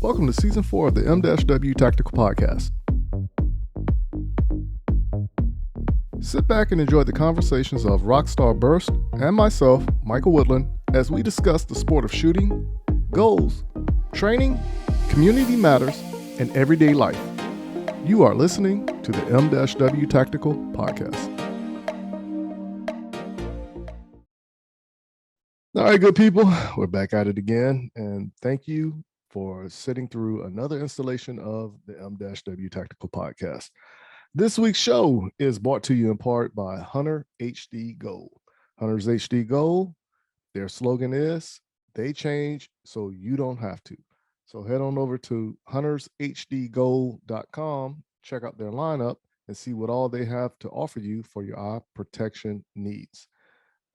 Welcome to Season 4 of the 𝐿 Tactical Podcast. Sit back and enjoy the conversations of Rockstar Burst and myself, Michael Woodland, as we discuss the sport of shooting, goals, training, community matters, and everyday life. You are listening to the 𝐿 Tactical Podcast. All right, good people, we're back at it again, and thank you for sitting through another installation of the 𝐿 Tactical Podcast. This week's show is brought to you in part by Hunter HD Gold. Hunter's HD Gold, their slogan is, they change so you don't have to. So head on over to huntershdgold.com, check out their lineup, and see what all they have to offer you for your eye protection needs.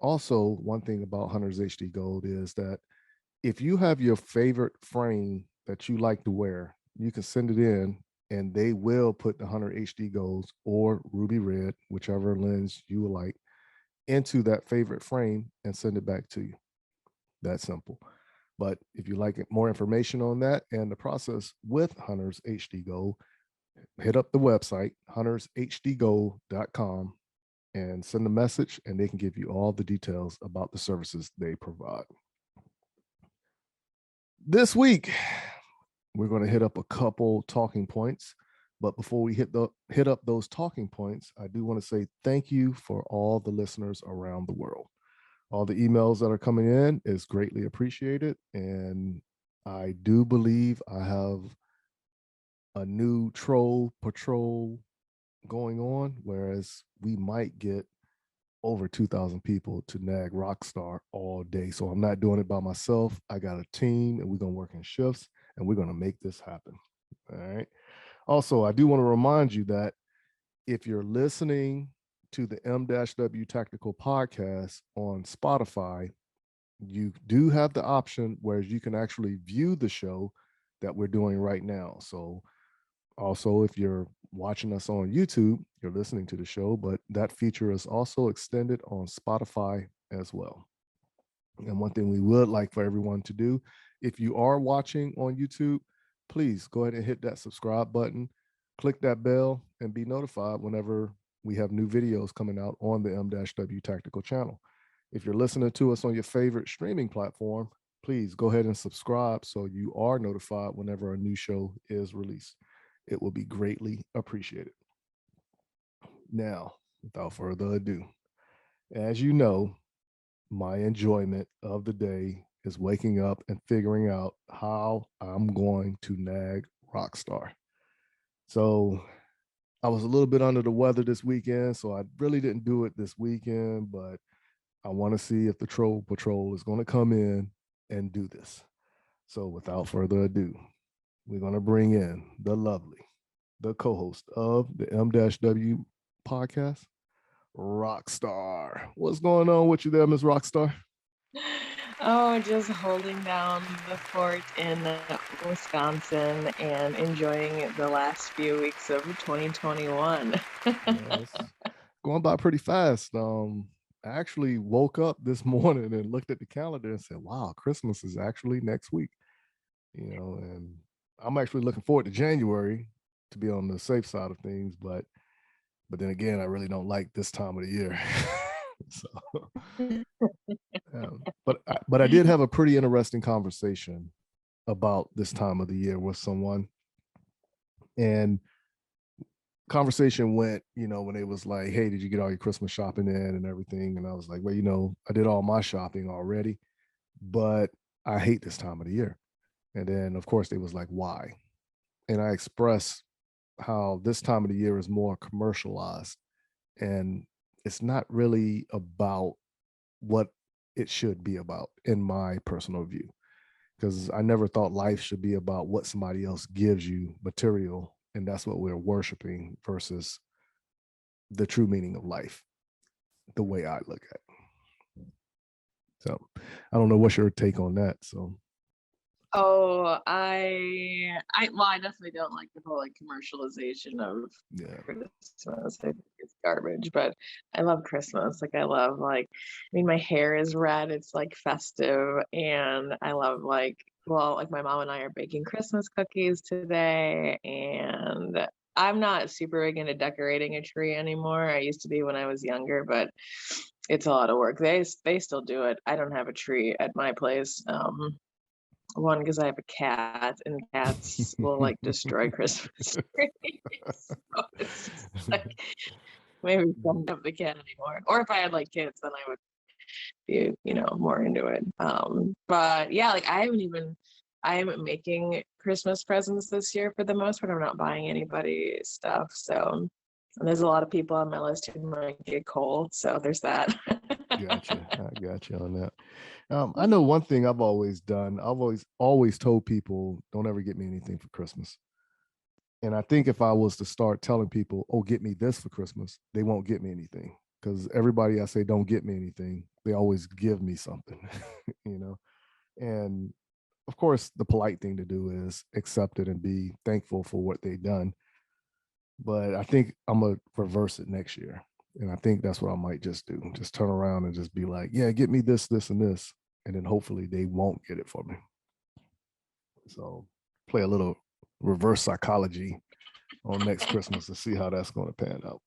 Also, one thing about Hunter's HD Gold is that if you have your favorite frame that you like to wear, you can send it in and they will put the Hunter HD Golds or Ruby Red, whichever lens you would like, into that favorite frame and send it back to you. That simple. But if you like more information on that and the process with Hunter's HD Gold, hit up the website, huntershdgold.com, and send a message and they can give you all the details about the services they provide. This week, we're going to hit up a couple talking points. But before we hit up those talking points, I do want to say thank you for all the listeners around the world. All the emails that are coming in is greatly appreciated. And I do believe I have a new troll patrol going on, whereas we might get over 2,000 people to nag Rockstar all day. So I'm not doing it by myself. I got a team and we're going to work in shifts and we're going to make this happen. All right. Also, I do want to remind you that if you're listening to the 𝐿 Tactical Podcast on Spotify, you do have the option where you can actually view the show that we're doing right now. So also, if you're watching us on YouTube, you're listening to the show, but that feature is also extended on Spotify as well. And one thing we would like for everyone to do, if you are watching on YouTube, please go ahead and hit that subscribe button, click that bell, and be notified whenever we have new videos coming out on the 𝐿 Tactical channel. If you're listening to us on your favorite streaming platform, please go ahead and subscribe so you are notified whenever a new show is released. It will be greatly appreciated. Now, without further ado, as you know, my enjoyment of the day is waking up and figuring out how I'm going to nag Rockstar. So I was a little bit under the weather this weekend, so I really didn't do it this weekend, but I want to see if the Troll Patrol is going to come in and do this. So without further ado, we're going to bring in the lovely, the co-host of the 𝐿 Podcast, Rockstar. What's going on with you there, Ms. Rockstar? Oh, just holding down the fort in Wisconsin and enjoying the last few weeks of 2021. Yes. Going by pretty fast. I actually woke up this morning and looked at the calendar and said, wow, Christmas is actually next week. And I'm actually looking forward to January to be on the safe side of things, but then again, I really don't like this time of the year. So, but I did have a pretty interesting conversation about this time of the year with someone, and conversation went, when it was like, hey, did you get all your Christmas shopping in and everything? And I was like, well, I did all my shopping already, but I hate this time of the year. And then, of course, they was like, why? And I expressed how this time of the year is more commercialized and it's not really about what it should be about, in my personal view, because I never thought life should be about what somebody else gives you, material, and that's what we're worshiping versus the true meaning of life, the way I look at it. So I don't know what's your take on that. So Oh, I definitely don't like the whole like commercialization of Yeah. Christmas. I think it's garbage, but I love Christmas. Like I love like, I mean, my hair is red. It's like festive, and I love like, well, like my mom and I are baking Christmas cookies today, and I'm not super big into decorating a tree anymore. I used to be when I was younger, but it's a lot of work. They still do it. I don't have a tree at my place. One, because I have a cat, and cats will like destroy Christmas trees. So it's just like maybe don't have the cat anymore. Or if I had like kids, then I would be, more into it. But yeah, like I am making Christmas presents this year for the most part. I'm not buying anybody stuff. So and there's a lot of people on my list who might get cold. So there's that. Gotcha. I got you on that. I know one thing I've always done. I've always told people, don't ever get me anything for Christmas. And I think if I was to start telling people, oh, get me this for Christmas, they won't get me anything. Because everybody I say, don't get me anything, they always give me something, you know? And of course, the polite thing to do is accept it and be thankful for what they've done. But I think I'm going to reverse it next year. And I think that's what I might just do. Just turn around and just be like, yeah, get me this, this, and this. And then hopefully they won't get it for me. So play a little reverse psychology on next Christmas to see how that's going to pan out.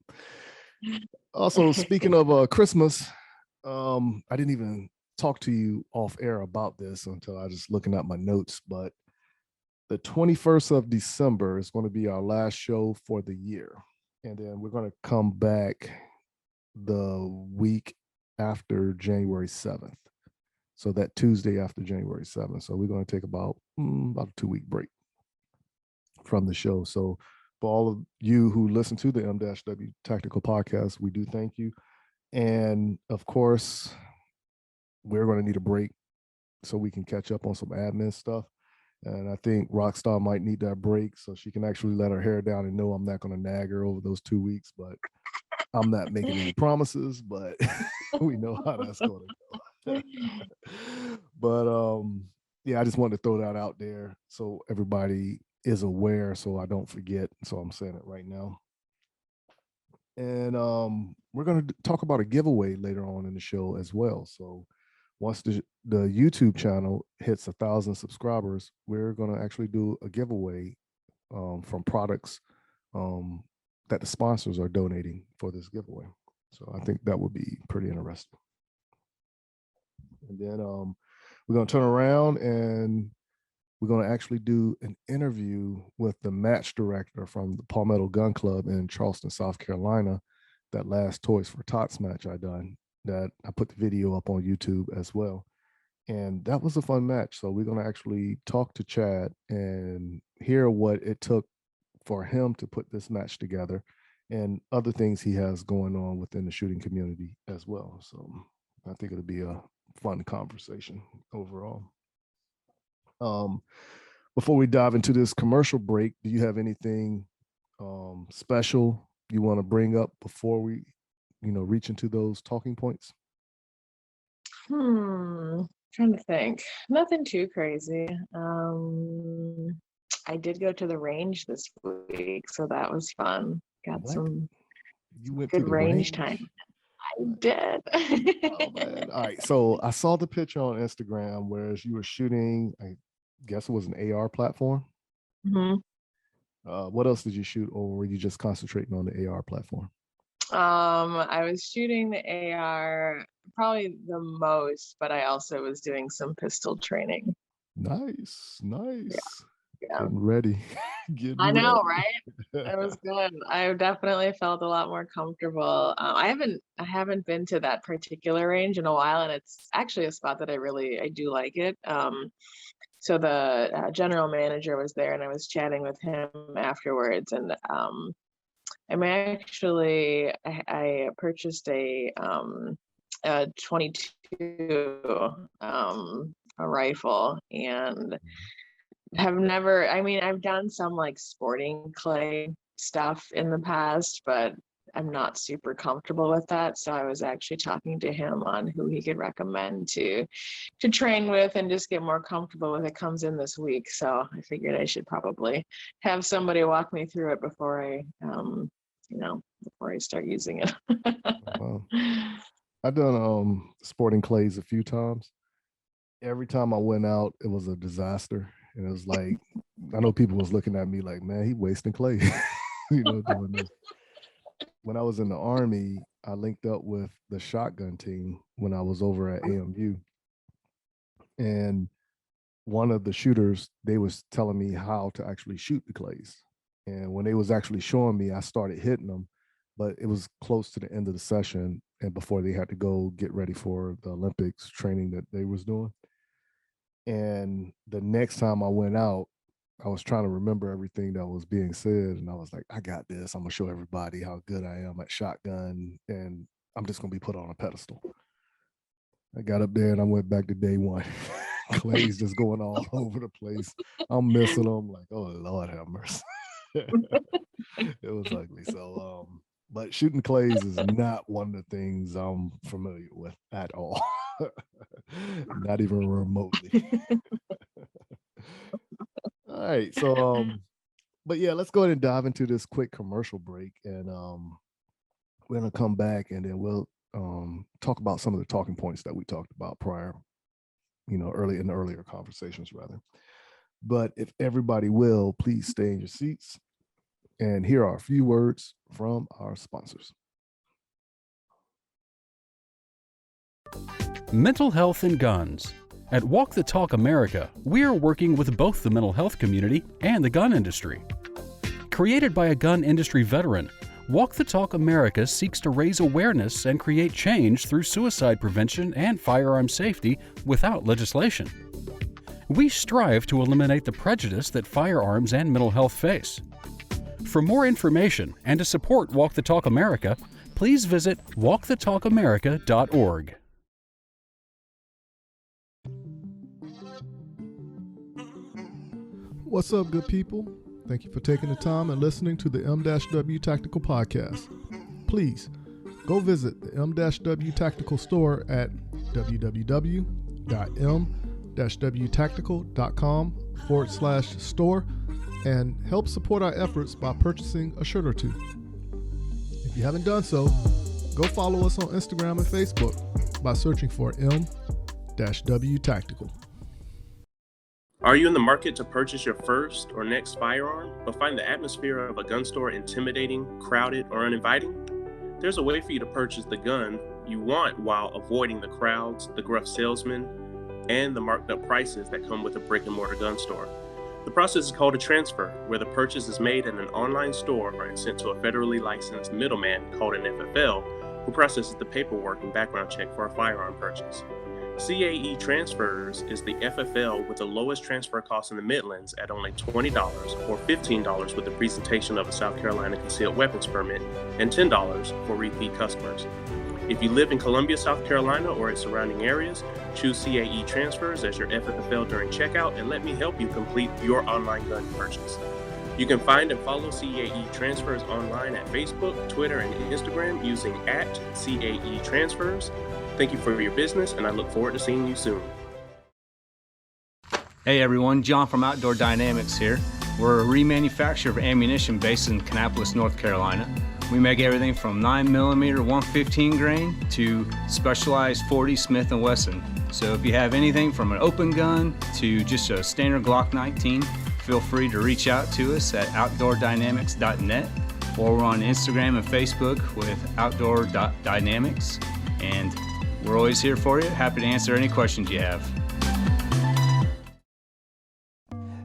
Also, speaking of Christmas, I didn't even talk to you off air about this until I was just looking at my notes, but the 21st of December is going to be our last show for the year. And then we're going to come back the week after January 7th. So that Tuesday after January 7th. So we're going to take about a 2-week break from the show. So for all of you who listen to the M-W Tactical podcast, we do thank you. And of course, we're going to need a break so we can catch up on some admin stuff. And I think Rockstar might need that break so she can actually let her hair down and know I'm not going to nag her over those 2 weeks. But I'm not making any promises, but we know how that's going to go. But yeah, I just wanted to throw that out there so everybody is aware so I don't forget. So I'm saying it right now. And we're going to talk about a giveaway later on in the show as well. So once the YouTube channel hits 1,000 subscribers, we're going to actually do a giveaway from products that the sponsors are donating for this giveaway. So I think that would be pretty interesting. And then we're going to turn around and we're going to actually do an interview with the match director from the Palmetto Gun Club in Charleston, South Carolina. That last Toys for Tots match I done, that I put the video up on YouTube as well. And that was a fun match. So we're going to actually talk to Chad and hear what it took for him to put this match together and other things he has going on within the shooting community as well. So I think it'll be a fun conversation overall. Before we dive into this commercial break, do you have anything special you want to bring up before we, reach into those talking points? Trying to think. Nothing too crazy. I did go to the range this week, so that was fun. Got What? some You went to good the range range? time. I did. Oh man. All right. So I saw the picture on Instagram where you were shooting, I guess it was an AR platform. Mhm. What else did you shoot, or were you just concentrating on the AR platform? I was shooting the AR probably the most, but I also was doing some pistol training. Nice. Yeah. Getting ready. I Getting know, ready. right? It was good. I definitely felt a lot more comfortable. I haven't been to that particular range in a while, and it's actually a spot that I do like it. So the general manager was there, and I was chatting with him afterwards, and I purchased a 22 a rifle, and I've done some like sporting clay stuff in the past, but I'm not super comfortable with that. So I was actually talking to him on who he could recommend to train with and just get more comfortable with. It comes in this week. So I figured I should probably have somebody walk me through it before I, before I start using it. Wow. I've done sporting clays a few times. Every time I went out, it was a disaster. And it was like, I know people was looking at me like, man, he wasting clay, doing this. When I was in the Army, I linked up with the shotgun team when I was over at AMU. And one of the shooters, they was telling me how to actually shoot the clays. And when they was actually showing me, I started hitting them, but it was close to the end of the session and before they had to go get ready for the Olympics training that they was doing. And the next time I went out, I was trying to remember everything that was being said. And I was like, I got this. I'm going to show everybody how good I am at shotgun. And I'm just going to be put on a pedestal. I got up there and I went back to day one. Clay's just going all over the place. I'm missing them. Like, oh, Lord have mercy. It was ugly. So, but shooting clays is not one of the things I'm familiar with at all. Not even remotely. All right. So, but yeah, let's go ahead and dive into this quick commercial break. And we're going to come back and then we'll talk about some of the talking points that we talked about prior, early in the earlier conversations rather. But if everybody will, please stay in your seats. And here are a few words from our sponsors. Mental health and guns. At Walk the Talk America, we are working with both the mental health community and the gun industry. Created by a gun industry veteran, Walk the Talk America seeks to raise awareness and create change through suicide prevention and firearm safety without legislation. We strive to eliminate the prejudice that firearms and mental health face. For more information and to support Walk the Talk America, please visit walkthetalkamerica.org. What's up, good people? Thank you for taking the time and listening to the 𝐿-W Tactical podcast. Please go visit the 𝐿-W Tactical store at www.m-wtactical.com/store and help support our efforts by purchasing a shirt or two. If you haven't done so, go follow us on Instagram and Facebook by searching for 𝐿-W Tactical. Are you in the market to purchase your first or next firearm, but find the atmosphere of a gun store intimidating, crowded, or uninviting? There's a way for you to purchase the gun you want while avoiding the crowds, the gruff salesmen, and the marked up prices that come with a brick and mortar gun store. The process is called a transfer, where the purchase is made in an online store and sent to a federally licensed middleman called an FFL, who processes the paperwork and background check for a firearm purchase. CAE Transfers is the FFL with the lowest transfer cost in the Midlands at only $20 or $15 with the presentation of a South Carolina concealed weapons permit and $10 for repeat customers. If you live in Columbia, South Carolina or its surrounding areas, choose CAE Transfers as your FFL during checkout and let me help you complete your online gun purchase. You can find and follow CAE Transfers online at Facebook, Twitter, and Instagram using @CAE Transfers. Thank you for your business, and I look forward to seeing you soon. Hey everyone, John from Outdoor Dynamics here. We're a remanufacturer of ammunition based in Kannapolis, North Carolina. We make everything from 9mm 115 grain to specialized 40 Smith & Wesson. So if you have anything from an open gun to just a standard Glock 19, feel free to reach out to us at outdoordynamics.net, or we're on Instagram and Facebook with outdoor.dynamics. And we're always here for you. Happy to answer any questions you have.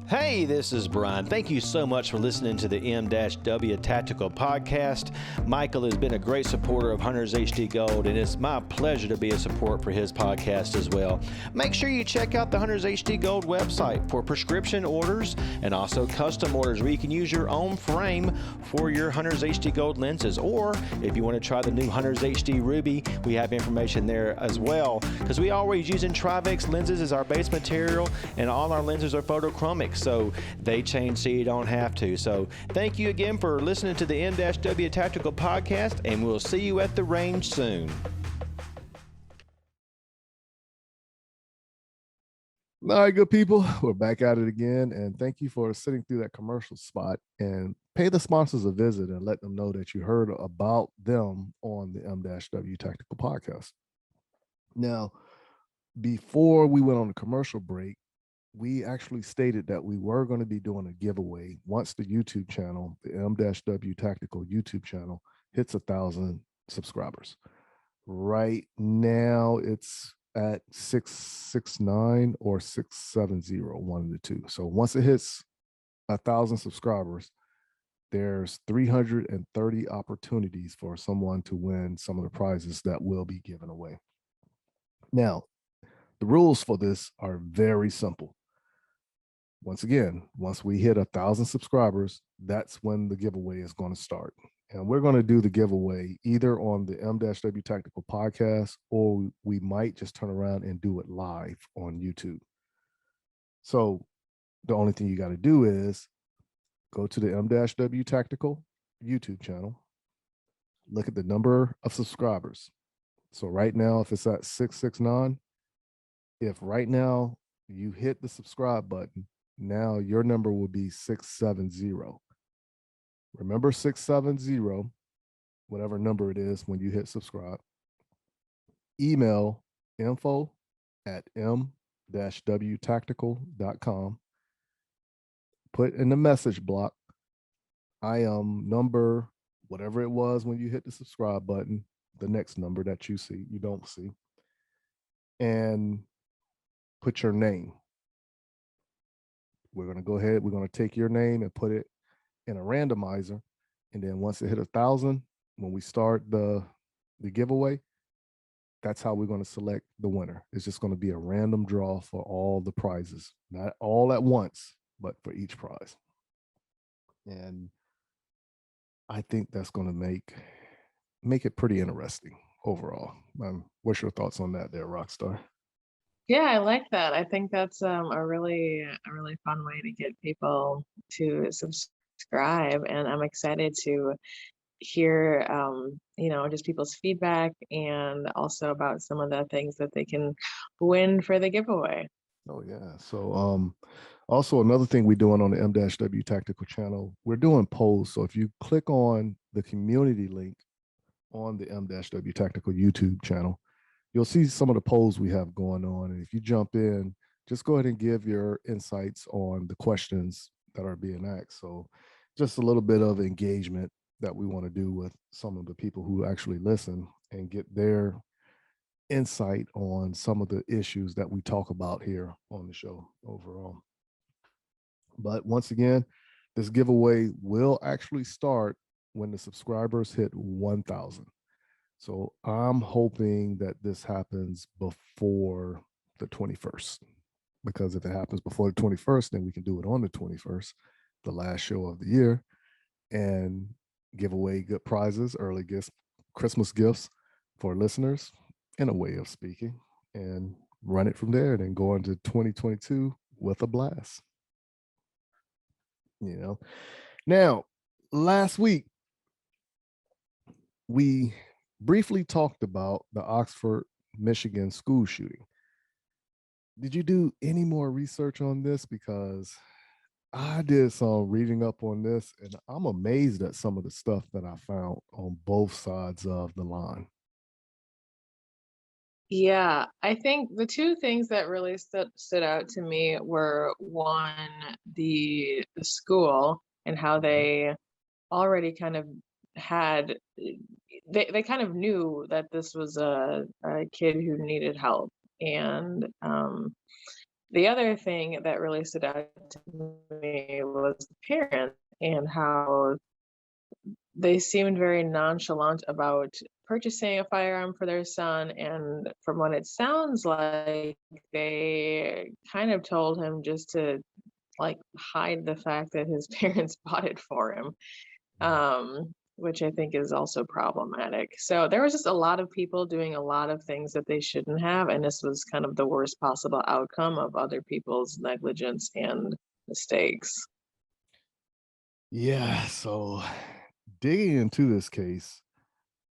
Hey, this is Brian. Thank you so much for listening to the 𝐿-W Tactical podcast. Michael has been a great supporter of Hunters HD Gold, and it's my pleasure to be a support for his podcast as well. Make sure you check out the Hunters HD Gold website for prescription orders and also custom orders where you can use your own frame for your Hunters HD Gold lenses. Or if you want to try the new Hunters HD Ruby, we have information there as well, because we always using Trivex lenses as our base material, and all our lenses are photochromic. So so they change so you don't have to. So thank you again for listening to the M-W Tactical Podcast, and we'll see you at the range soon. All right, good people, we're back at it again, and thank you for sitting through that commercial spot. And pay the sponsors a visit and let them know that you heard about them on the M-W Tactical Podcast. Now, before we went on the commercial break, we actually stated that we were going to be doing a giveaway once the YouTube channel, the M-W Tactical YouTube channel, hits 1,000 subscribers. Right now, it's at 669 or 670, one of the two. So once it hits 1,000 subscribers, there's 330 opportunities for someone to win some of the prizes that will be given away. Now, the rules for this are very simple. Once again, once we hit 1,000 subscribers, that's when the giveaway is going to start. And we're going to do the giveaway either on the M-W Tactical Podcast, or we might just turn around and do it live on YouTube. So the only thing you got to do is go to the M-W Tactical YouTube channel, look at the number of subscribers. So right now, if it's at 669, if right now you hit the subscribe button, now your number will be 670. Remember 670, whatever number it is when you hit subscribe. Email info@m-wtactical.com. Put in the message block, I am number, whatever it was when you hit the subscribe button, the next number that you don't see, and put your name. We're going to go ahead, we're going to take your name and put it in a randomizer, and then once it hit 1,000, when we start the giveaway, that's how we're going to select the winner. It's just going to be a random draw for all the prizes, not all at once, but for each prize. And I think that's going to make it pretty interesting overall. What's your thoughts on that there, Rockstar? Yeah, I like that. I think that's a really fun way to get people to subscribe, and I'm excited to hear just people's feedback and also about some of the things that they can win for the giveaway. Oh yeah. So also another thing we're doing on the M-W Tactical channel, we're doing polls. So if you click on the community link on the M-W Tactical YouTube channel, you'll see some of the polls we have going on. And if you jump in, just go ahead and give your insights on the questions that are being asked. So just a little bit of engagement that we want to do with some of the people who actually listen and get their insight on some of the issues that we talk about here on the show overall. But once again, this giveaway will actually start when the subscribers hit 1,000. So I'm hoping that this happens before the 21st, because if it happens before the 21st, then we can do it on the 21st, the last show of the year, and give away good prizes, early gifts, Christmas gifts for listeners, in a way of speaking, and run it from there, and then go into 2022 with a blast. Now, last week, we briefly talked about the Oxford, Michigan school shooting. Did you do any more research on this? Because I did some reading up on this, and I'm amazed at some of the stuff that I found on both sides of the line. Yeah, I think the two things that really stood out to me were, one, the school and how they already kind of had, they kind of knew that this was a kid who needed help. And the other thing that really stood out to me was the parents and how they seemed very nonchalant about purchasing a firearm for their son. And from what it sounds like, they kind of told him just to hide the fact that his parents bought it for him, which I think is also problematic. So there was just a lot of people doing a lot of things that they shouldn't have. And this was kind of the worst possible outcome of other people's negligence and mistakes. Yeah, so digging into this case,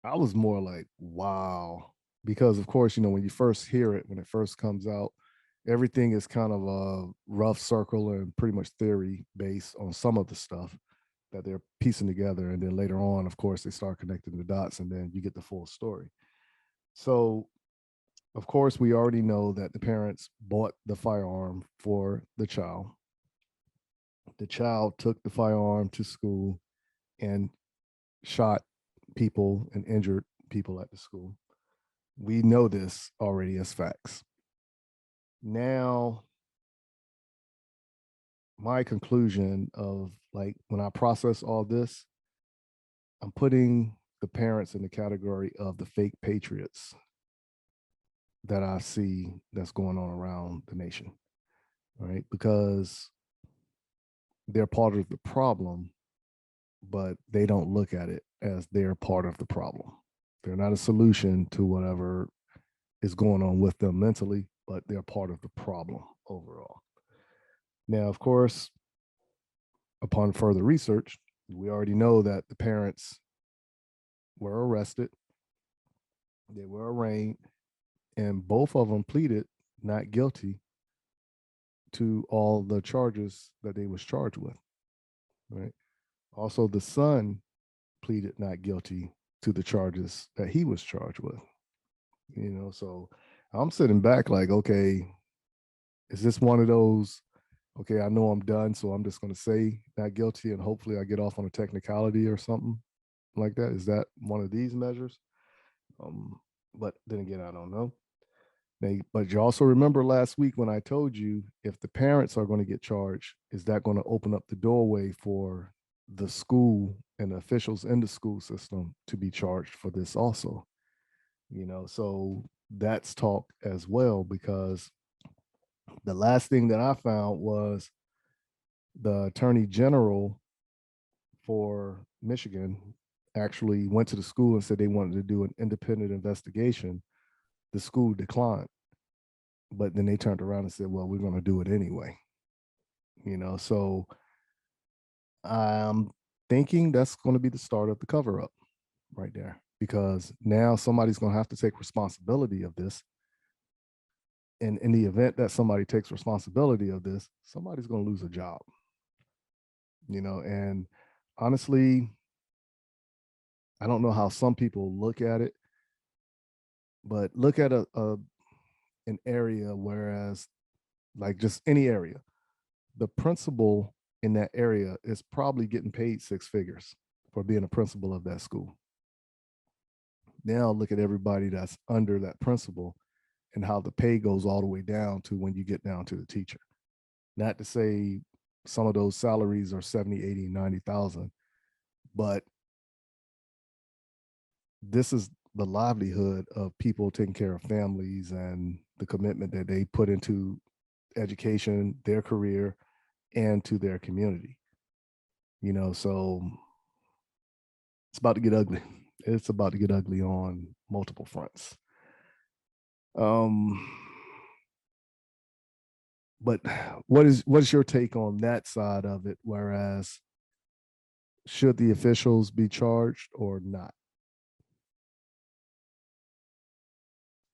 I was more like, wow, because of course, when you first hear it, when it first comes out, everything is kind of a rough circle and pretty much theory based on some of the stuff that they're piecing together. And then later on, of course, they start connecting the dots and then you get the full story. So, of course, we already know that the parents bought the firearm for the child. The child took the firearm to school and shot people and injured people at the school. We know this already as facts. Now, my conclusion of like when I process all this, I'm putting the parents in the category of the fake patriots that I see that's going on around the nation, right? Because they're part of the problem, but they don't look at it as they're part of the problem. They're not a solution to whatever is going on with them mentally, but they're part of the problem overall. Now, of course, upon further research, we already know that the parents were arrested, they were arraigned, and both of them pleaded not guilty to all the charges that they was charged with, right? Also, the son pleaded not guilty to the charges that he was charged with. So I'm sitting back like, okay, is this one of those, okay, I know I'm done, so I'm just going to say not guilty and hopefully I get off on a technicality or something like that? Is that one of these measures? But then again, I don't know. But you also remember last week when I told you if the parents are going to get charged, is that going to open up the doorway for the school and the officials in the school system to be charged for this also? So that's talk as well, because the last thing that I found was the Attorney General for Michigan actually went to the school and said they wanted to do an independent investigation. The school declined, but then they turned around and said, well, we're going to do it anyway. So I'm thinking that's going to be the start of the cover up right there, because now somebody's going to have to take responsibility of this. And in the event that somebody takes responsibility of this, somebody's going to lose a job. And honestly, I don't know how some people look at it, but look at an area, whereas like just any area, the principal in that area is probably getting paid 6 figures for being a principal of that school. Now look at everybody that's under that principal and how the pay goes all the way down to when you get down to the teacher. Not to say some of those salaries are 70, 80, 90,000, but this is the livelihood of people taking care of families and the commitment that they put into education, their career, and to their community. So it's about to get ugly. It's about to get ugly on multiple fronts. But what is your take on that side of it? Whereas, should the officials be charged or not?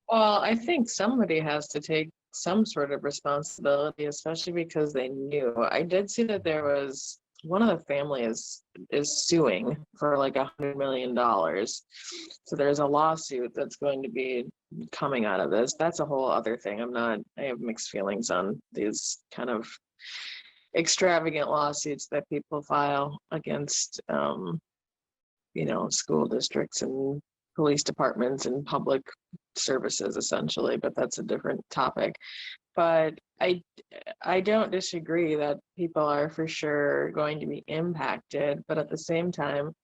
Well, I think somebody has to take some sort of responsibility, especially because they knew. I did see that there was one of the families is suing for like $100 million. So there's a lawsuit that's going to be coming out of this. That's a whole other thing. I have mixed feelings on these kind of extravagant lawsuits that people file against, school districts and police departments and public services, essentially, but that's a different topic. But I don't disagree that people are for sure going to be impacted, but at the same time,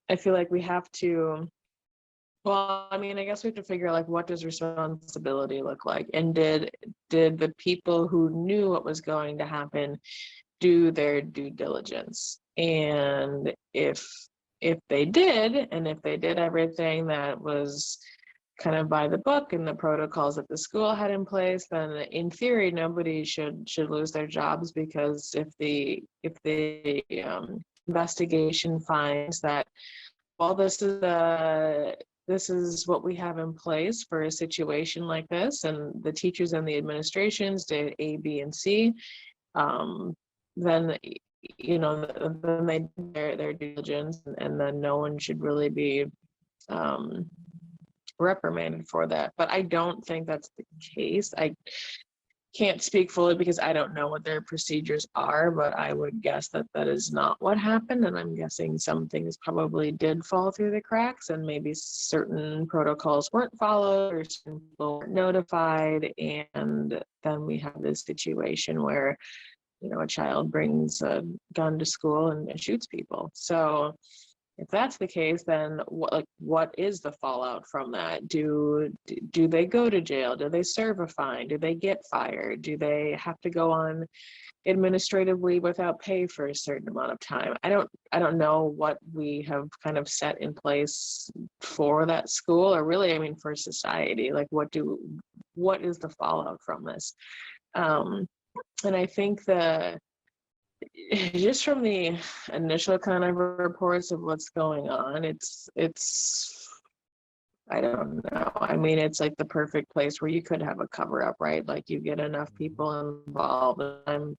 I feel like we have to, I guess we have to figure like, what does responsibility look like? And did the people who knew what was going to happen do their due diligence? And if they did, and if they did everything that was kind of by the book and the protocols that the school had in place, then in theory nobody should lose their jobs, because if the investigation finds that, well, this is what we have in place for a situation like this, and the teachers and the administrations did A, B, and C, then then they did their due diligence, and then no one should really be reprimanded for that. But I don't think that's the case. I can't speak fully because I don't know what their procedures are, but I would guess that that is not what happened. And I'm guessing some things probably did fall through the cracks, and maybe certain protocols weren't followed or certain people weren't notified. And then we have this situation where, a child brings a gun to school and shoots people. So if that's the case, then what is the fallout from that? Do they go to jail? Do they serve a fine? Do they get fired? Do they have to go on administrative leave without pay for a certain amount of time? I don't know what we have kind of set in place for that school, or really, I mean, for society. Like, what is the fallout from this? And I think just from the initial kind of reports of what's going on, it's I don't know. I mean, it's like the perfect place where you could have a cover up, right? Like, you get enough people involved. I'm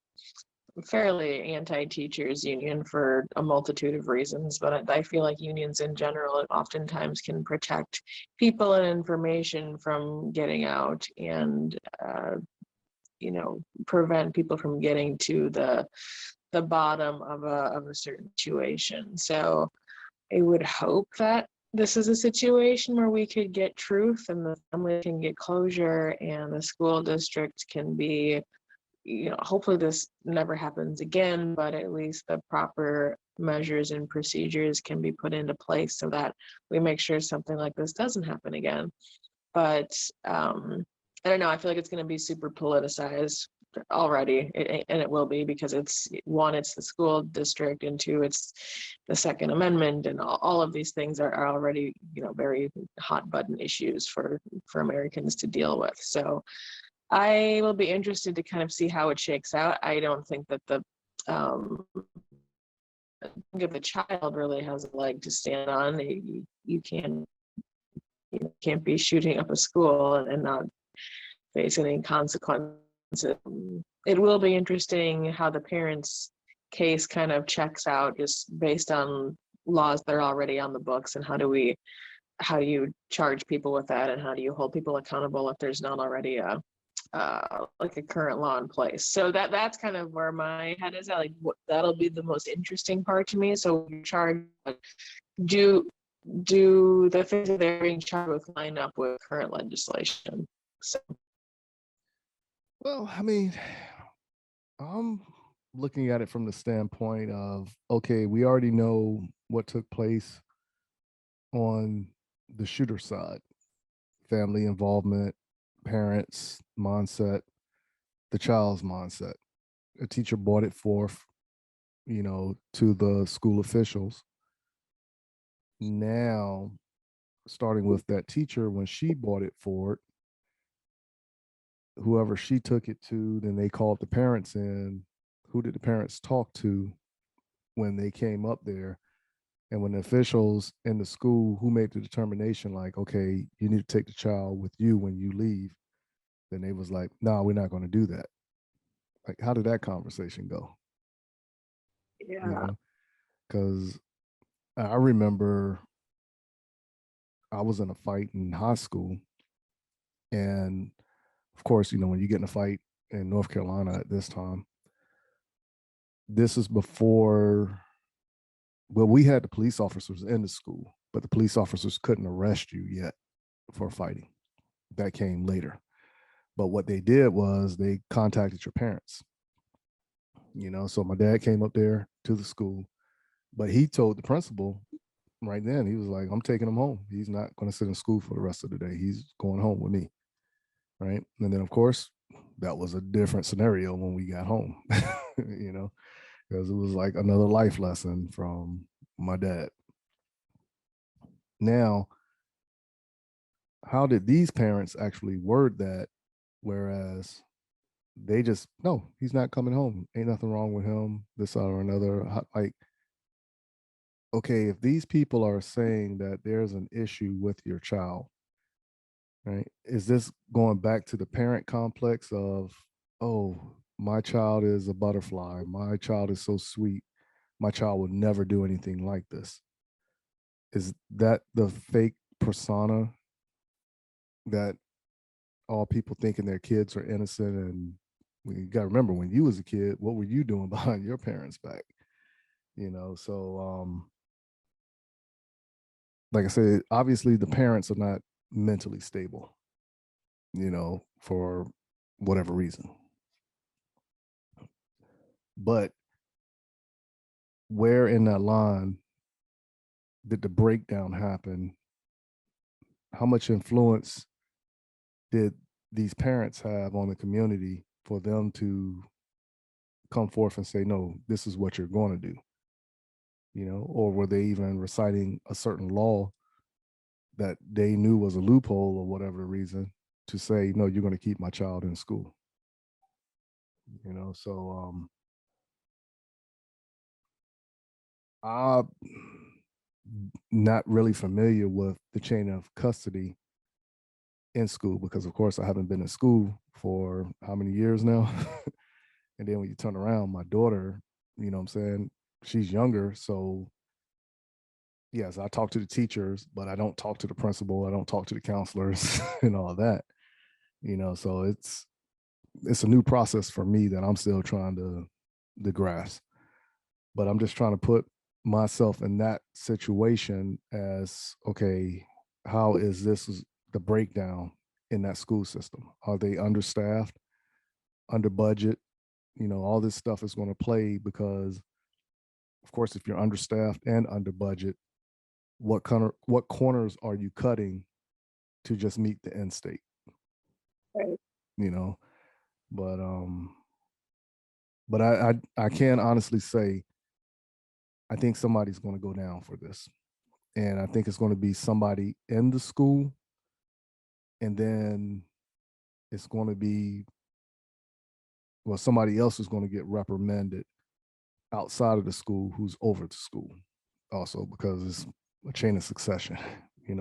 fairly anti-teachers union for a multitude of reasons, but I feel like unions in general oftentimes can protect people and information from getting out, and prevent people from getting to the bottom of a certain situation. So I would hope that this is a situation where we could get truth, and the family can get closure, and the school district can be, hopefully this never happens again, but at least the proper measures and procedures can be put into place so that we make sure something like this doesn't happen again. But I don't know, I feel like it's going to be super politicized already, and it will be, because it's the school district, and two, it's the Second Amendment, and all of these things are already, very hot button issues for Americans to deal with. So I will be interested to kind of see how it shakes out. I don't think that the child really has a leg to stand on. You can't be shooting up a school and not face any consequences. It will be interesting how the parents' case kind of checks out, just based on laws that are already on the books, and how do you charge people with that, and how do you hold people accountable if there's not already a current law in place. So that's kind of where my head is at. That'll be the most interesting part to me. So charge, do the things that they're being charged with line up with current legislation? So. Well, I mean, I'm looking at it from the standpoint of, okay, we already know what took place on the shooter side: family involvement, parents' mindset, the child's mindset. A teacher brought it forth, to the school officials. Now, starting with that teacher, when she brought it forward, whoever she took it to, then they called the parents in. Who did the parents talk to when they came up there? And when the officials in the school, who made the determination, like, okay, you need to take the child with you when you leave, then they was like, no, we're not going to do that. Like, how did that conversation go? Yeah. Because I remember I was in a fight in high school, and of course, when you get in a fight in North Carolina at this time, this is before, well, we had the police officers in the school, but the police officers couldn't arrest you yet for fighting. That came later. But what they did was they contacted your parents. So my dad came up there to the school, but he told the principal right then, he was like, I'm taking him home. He's not going to sit in school for the rest of the day. He's going home with me. Right. And then, of course, that was a different scenario when we got home, because it was like another life lesson from my dad. Now, how did these parents actually word that, whereas they just, no, he's not coming home, ain't nothing wrong with him, this or another. Like, okay, if these people are saying that there's an issue with your child, right, is this going back to the parent complex of, oh, my child is a butterfly, my child is so sweet, my child would never do anything like this? Is that the fake persona that all people thinking their kids are innocent? And you got to remember, when you was a kid, what were you doing behind your parents' back? So like I said, obviously the parents are not mentally stable, for whatever reason. But where in that line did the breakdown happen? How much influence did these parents have on the community for them to come forth and say, no, this is what you're going to do? Or were they even reciting a certain law that they knew was a loophole or whatever the reason to say, no, you're going to keep my child in school? So I'm not really familiar with the chain of custody in school, because of course I haven't been in school for how many years now. And then when you turn around, my daughter, what I'm saying, she's younger, so yes, I talk to the teachers, but I don't talk to the principal, I don't talk to the counselors and all that. So it's a new process for me that I'm still trying to grasp. But I'm just trying to put myself in that situation as, okay, how is this the breakdown in that school system? Are they understaffed, under budget? All this stuff is going to play, because of course, if you're understaffed and under budget, what corners are you cutting to just meet the end state? Right. But I can honestly say, I think somebody's going to go down for this. And I think it's going to be somebody in the school, and then it's going to be, well, somebody else is going to get reprimanded outside of the school who's over the school also, because it's a chain of succession,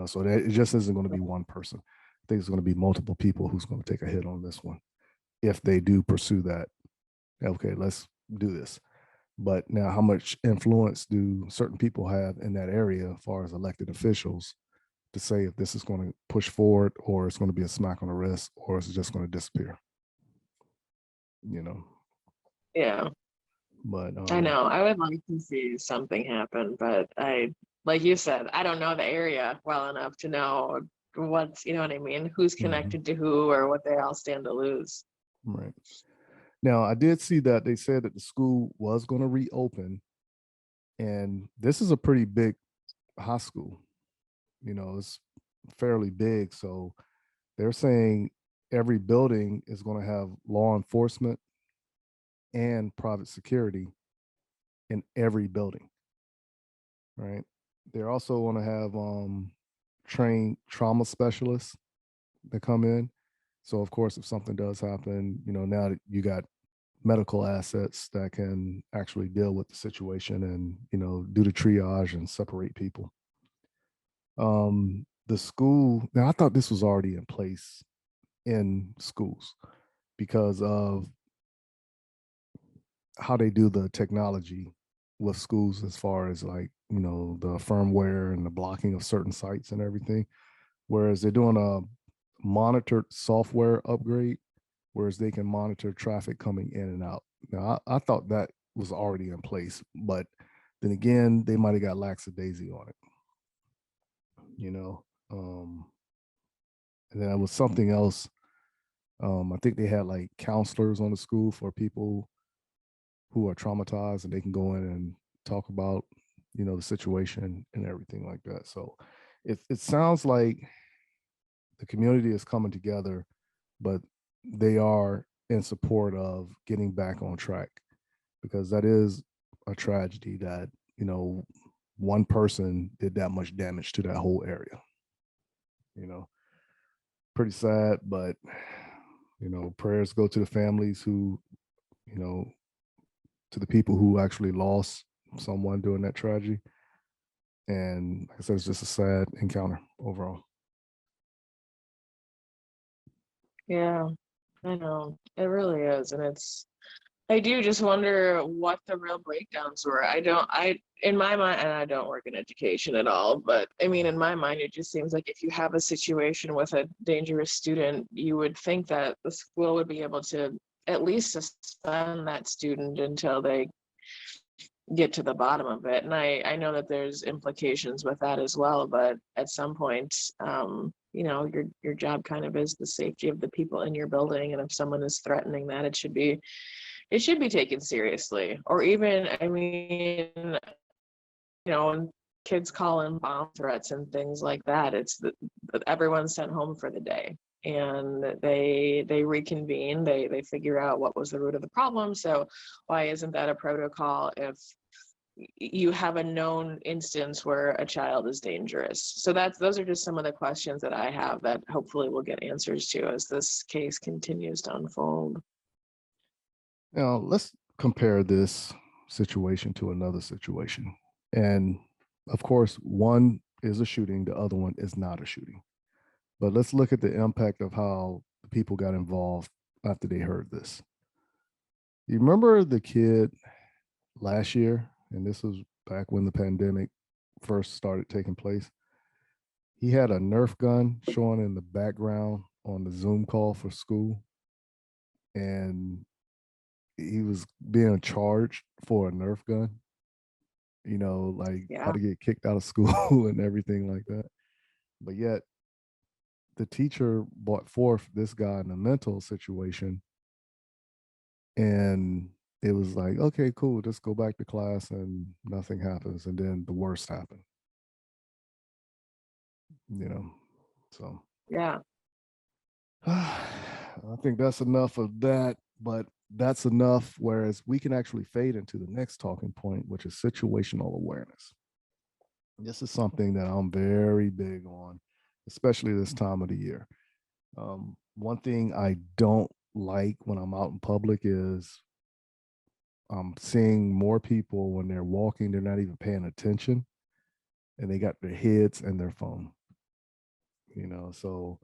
so that it just isn't going to be one person. I think it's going to be multiple people who's going to take a hit on this one if they do pursue that. Okay, let's do this. But now, how much influence do certain people have in that area as far as elected officials to say if this is going to push forward, or it's going to be a smack on the wrist, or is it just going to disappear? Yeah. But I know. I would like to see something happen, but like you said, I don't know the area well enough to know what's, you know what I mean? Who's connected to who, or what they all stand to lose. Right. Now, I did see that they said that the school was going to reopen, and this is a pretty big high school. It's fairly big. So they're saying every building is going to have law enforcement and private security in every building. Right. They're also going to have trained trauma specialists that come in. So of course, if something does happen, now that you got medical assets that can actually deal with the situation and, do the triage and separate people. The school, now I thought this was already in place in schools because of how they do the technology with schools, as far as like, the firmware and the blocking of certain sites and everything. Whereas they're doing a monitored software upgrade, whereas they can monitor traffic coming in and out. Now, I thought that was already in place, but then again, they might have got lackadaisy on it, and then it was something else. I think they had like counselors on the school for people who are traumatized, and they can go in and talk about, the situation and everything like that. So it sounds like the community is coming together, but they are in support of getting back on track, because that is a tragedy that, one person did that much damage to that whole area, pretty sad, but prayers go to the families who, to the people who actually lost someone during that tragedy. And like I said, it's just a sad encounter overall. Yeah, I know. It really is. And I do just wonder what the real breakdowns were. In my mind, and I don't work in education at all, but I mean, in my mind, it just seems like if you have a situation with a dangerous student, you would think that the school would be able to at least suspend that student until they get to the bottom of it. And I know that there's implications with that as well, but at some point, your job kind of is the safety of the people in your building. And if someone is threatening that, it should be taken seriously. Or even, I mean, when kids call in bomb threats and things like that, it's everyone's sent home for the day. And they reconvene, they figure out what was the root of the problem. So why isn't that a protocol if you have a known instance where a child is dangerous? So those are just some of the questions that I have that hopefully we'll get answers to as this case continues to unfold. Now, let's compare this situation to another situation. And of course, one is a shooting, the other one is not a shooting. But let's look at the impact of how the people got involved after they heard this. You remember the kid last year, and this was back when the pandemic first started taking place? He had a Nerf gun showing in the background on the Zoom call for school. And he was being charged for a Nerf gun, how to get kicked out of school and everything like that. But yet the teacher brought forth this guy in a mental situation, and it was like, okay, cool, just go back to class, and nothing happens. And then the worst happened, so. Yeah. I think that's enough of that, but that's enough. Whereas we can actually fade into the next talking point, which is situational awareness. This is something that I'm very big on, especially this time of the year. One thing I don't like when I'm out in public is I'm seeing more people when they're walking, they're not even paying attention, and they got their heads and their phone. So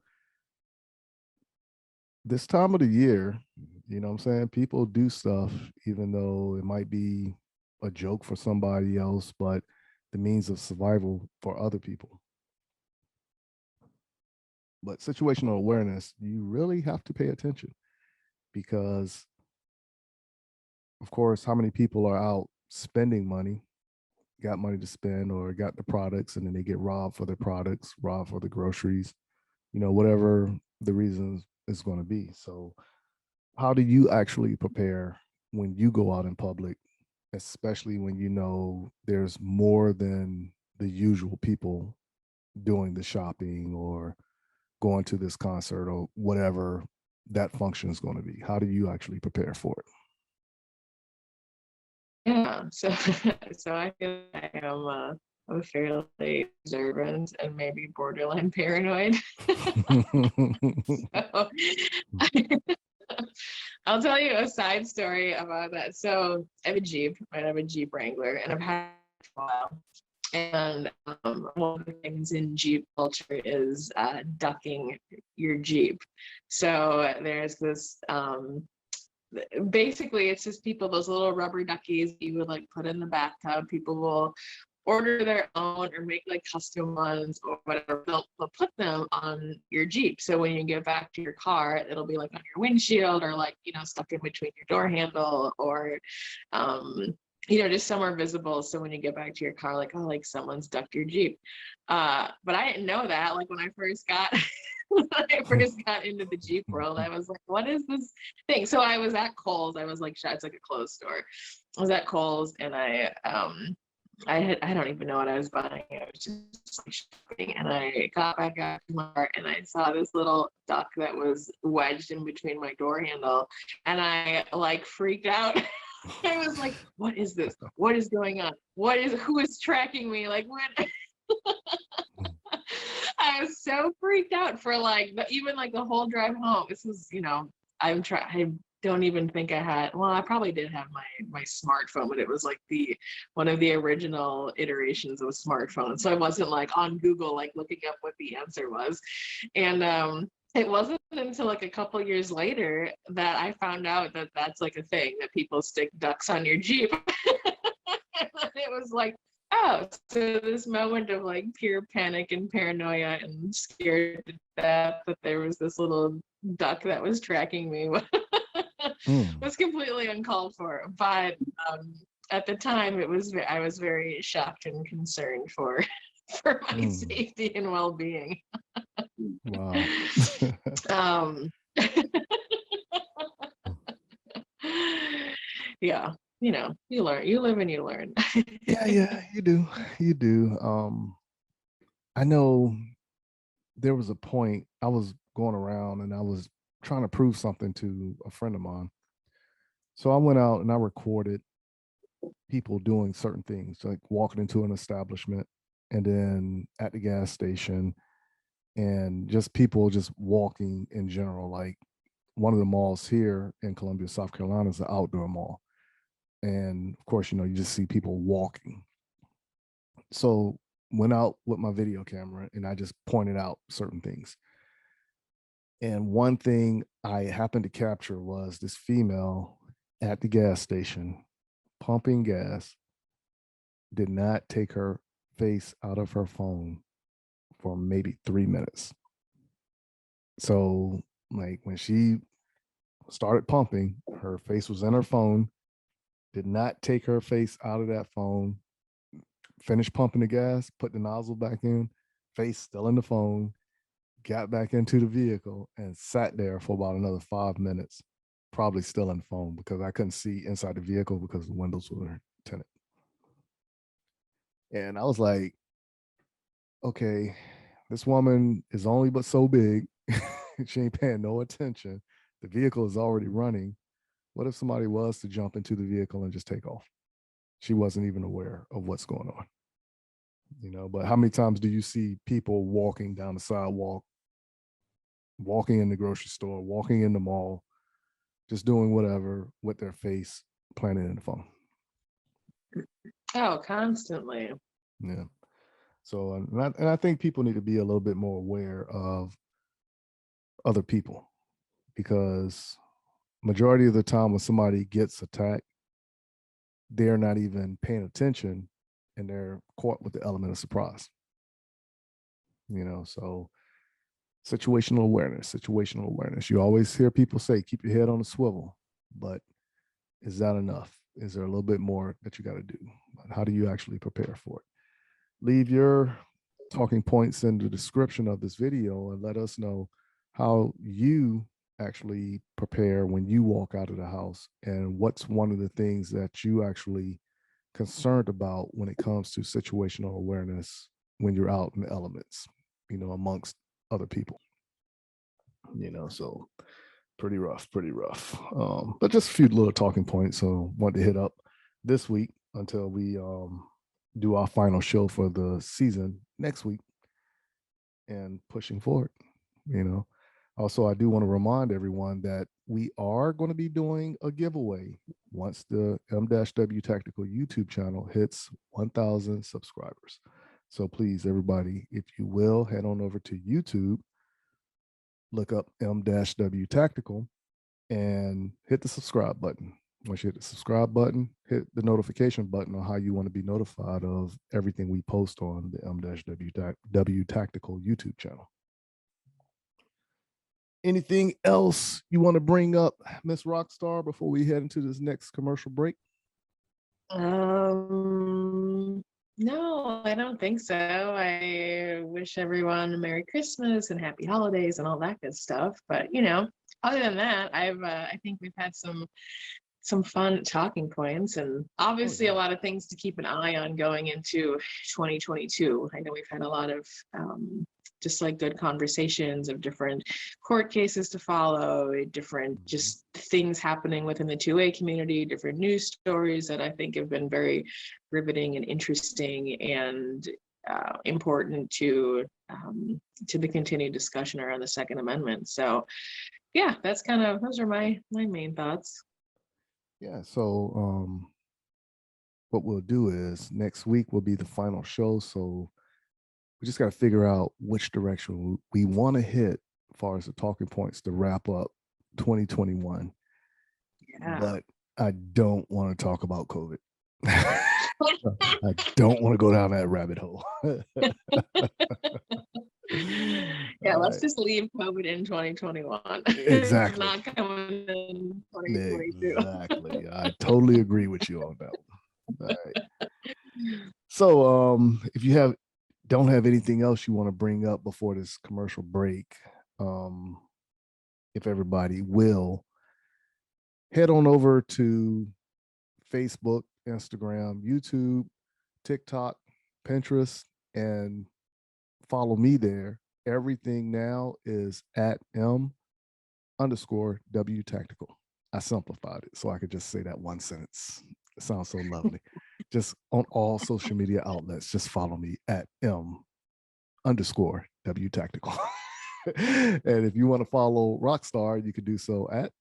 this time of the year, what I'm saying, people do stuff, even though it might be a joke for somebody else, but the means of survival for other people. But situational awareness, you really have to pay attention, because, of course, how many people are out spending money, got money to spend, or got the products, and then they get robbed for their products, robbed for the groceries, whatever the reasons is going to be. So how do you actually prepare when you go out in public, especially when there's more than the usual people doing the shopping or going to this concert or whatever that function is going to be? How do you actually prepare for it? Yeah, so I feel like I'm fairly observant and maybe borderline paranoid. So I'll tell you a side story about that. So I have a Jeep, right? I have a Jeep Wrangler, and I've had it for a while. And one of the things in Jeep culture is ducking your Jeep. So there's this, basically it's just people, those little rubber duckies you would like put in the bathtub. People will order their own or make like custom ones or whatever. They'll put them on your Jeep. So when you get back to your car, it'll be like on your windshield or like, stuck in between your door handle or, just somewhere visible. So when you get back to your car, like, oh, like someone's ducked your Jeep. But I didn't know that. Like when I first got into the Jeep world, I was like, what is this thing? So I was at Kohl's. I was like, it's like a clothes store. I was at Kohl's, and I don't even know what I was buying. I was just like shopping, and I got back out to my car, and I saw this little duck that was wedged in between my door handle, and I like freaked out. I was like, what is this? What is going on? Who is tracking me? Like, when? I was so freaked out for even the whole drive home. This is, I don't even think I had, well, I probably did have my smartphone, but it was one of the original iterations of a smartphone. So I wasn't on Google, looking up what the answer was. And it wasn't until a couple years later that I found out that that's a thing, that people stick ducks on your Jeep. It was oh, so this moment of pure panic and paranoia and scared to death that there was this little duck that was tracking me was completely uncalled for. But at the time, I was very shocked and concerned for my safety and well-being. Wow. Yeah, you learn, you live and you learn. Yeah, you do. You do. I know there was a point I was going around and I was trying to prove something to a friend of mine. So I went out and I recorded people doing certain things, like walking into an establishment and then at the gas station, and just people just walking in general. Like one of the malls here in Columbia, South Carolina is an outdoor mall. And of course, you just see people walking. So went out with my video camera and I just pointed out certain things. And one thing I happened to capture was this female at the gas station pumping gas, did not take her face out of her phone for maybe 3 minutes. So when she started pumping, her face was in her phone, did not take her face out of that phone, finished pumping the gas, put the nozzle back in, face still in the phone, got back into the vehicle and sat there for about another 5 minutes, probably still in the phone because I couldn't see inside the vehicle because the windows were tinted. And I was like, okay, this woman is only but so big. She ain't paying no attention. The vehicle is already running. What if somebody was to jump into the vehicle and just take off? She wasn't even aware of what's going on. But how many times do you see people walking down the sidewalk, walking in the grocery store, walking in the mall, just doing whatever with their face planted in the phone? Oh, constantly. Yeah. So, and I think people need to be a little bit more aware of other people, because majority of the time when somebody gets attacked, they're not even paying attention and they're caught with the element of surprise. So situational awareness. You always hear people say, keep your head on a swivel, but is that enough? Is there a little bit more that you got to do? How do you actually prepare for it? Leave your talking points in the description of this video and let us know how you actually prepare when you walk out of the house, and what's one of the things that you actually concerned about when it comes to situational awareness when you're out in the elements, amongst other people. So pretty rough. But just a few little talking points. So wanted to hit up this week until we do our final show for the season next week and pushing forward. Also, I do want to remind everyone that we are going to be doing a giveaway once the 𝐿 Tactical YouTube channel hits 1,000 subscribers. So please, everybody, if you will, head on over to YouTube, look up 𝐿 Tactical, and hit the subscribe button. Once you hit the subscribe button, hit the notification button on how you want to be notified of everything we post on the 𝐿 Tactical YouTube channel. Anything else you want to bring up, Miss Rockstar, before we head into this next commercial break? No, I don't think so. I wish everyone a Merry Christmas and Happy Holidays and all that good stuff. But other than that, I think we've had some fun talking points, and obviously a lot of things to keep an eye on going into 2022. I know we've had a lot of just good conversations of different court cases to follow, different just things happening within the 2A community, different news stories that I think have been very riveting and interesting and important to to the continued discussion around the Second Amendment. So yeah, those are my main thoughts. Yeah. So what we'll do is next week will be the final show. So we just got to figure out which direction we want to hit as far as the talking points to wrap up 2021. Yeah. But I don't want to talk about COVID. I don't want to go down that rabbit hole. Yeah, let's just leave COVID in 2021. Exactly. It's not coming in 2022. Exactly. I totally agree with you on that one. All right. So if you don't have anything else you want to bring up before this commercial break, if everybody will head on over to Facebook, Instagram, YouTube, TikTok, Pinterest, and follow me there. Everything now is at _W Tactical. I simplified it so I could just say that one sentence. It sounds so lovely. Just on all social media outlets, just follow me at _W Tactical. And if you want to follow Rockstar, you can do so at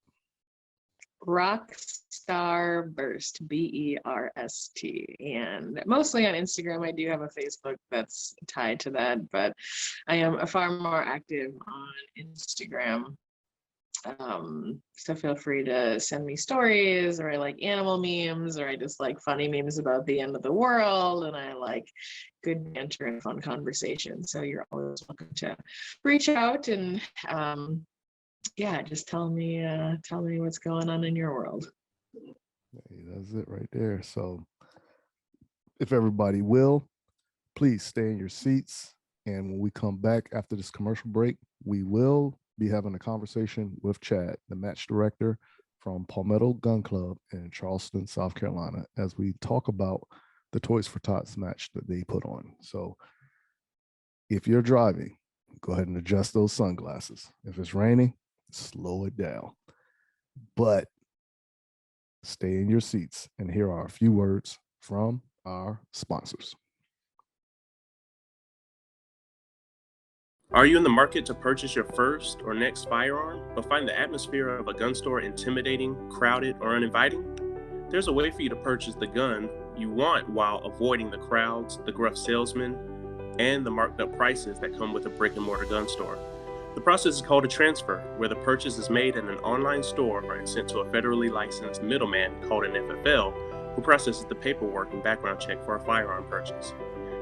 Rockstar Burst, BERST, and mostly on Instagram. I do have a Facebook that's tied to that, but I am far more active on Instagram. So feel free to send me stories, or I like animal memes, or I just like funny memes about the end of the world, and I like good banter and fun conversation. So you're always welcome to reach out and yeah, just tell me what's going on in your world. Hey, that's it right there. So if everybody will, please stay in your seats. And when we come back after this commercial break, we will be having a conversation with Chad, the match director from Palmetto Gun Club in Charleston, South Carolina, as we talk about the Toys for Tots match that they put on. So if you're driving, go ahead and adjust those sunglasses. If it's raining, slow it down. But stay in your seats. And here are a few words from our sponsors. Are you in the market to purchase your first or next firearm, but find the atmosphere of a gun store intimidating, crowded, or uninviting? There's a way for you to purchase the gun you want while avoiding the crowds, the gruff salesmen, and the marked up prices that come with a brick and mortar gun store. The process is called a transfer, where the purchase is made in an online store and sent to a federally licensed middleman called an FFL, who processes the paperwork and background check for a firearm purchase.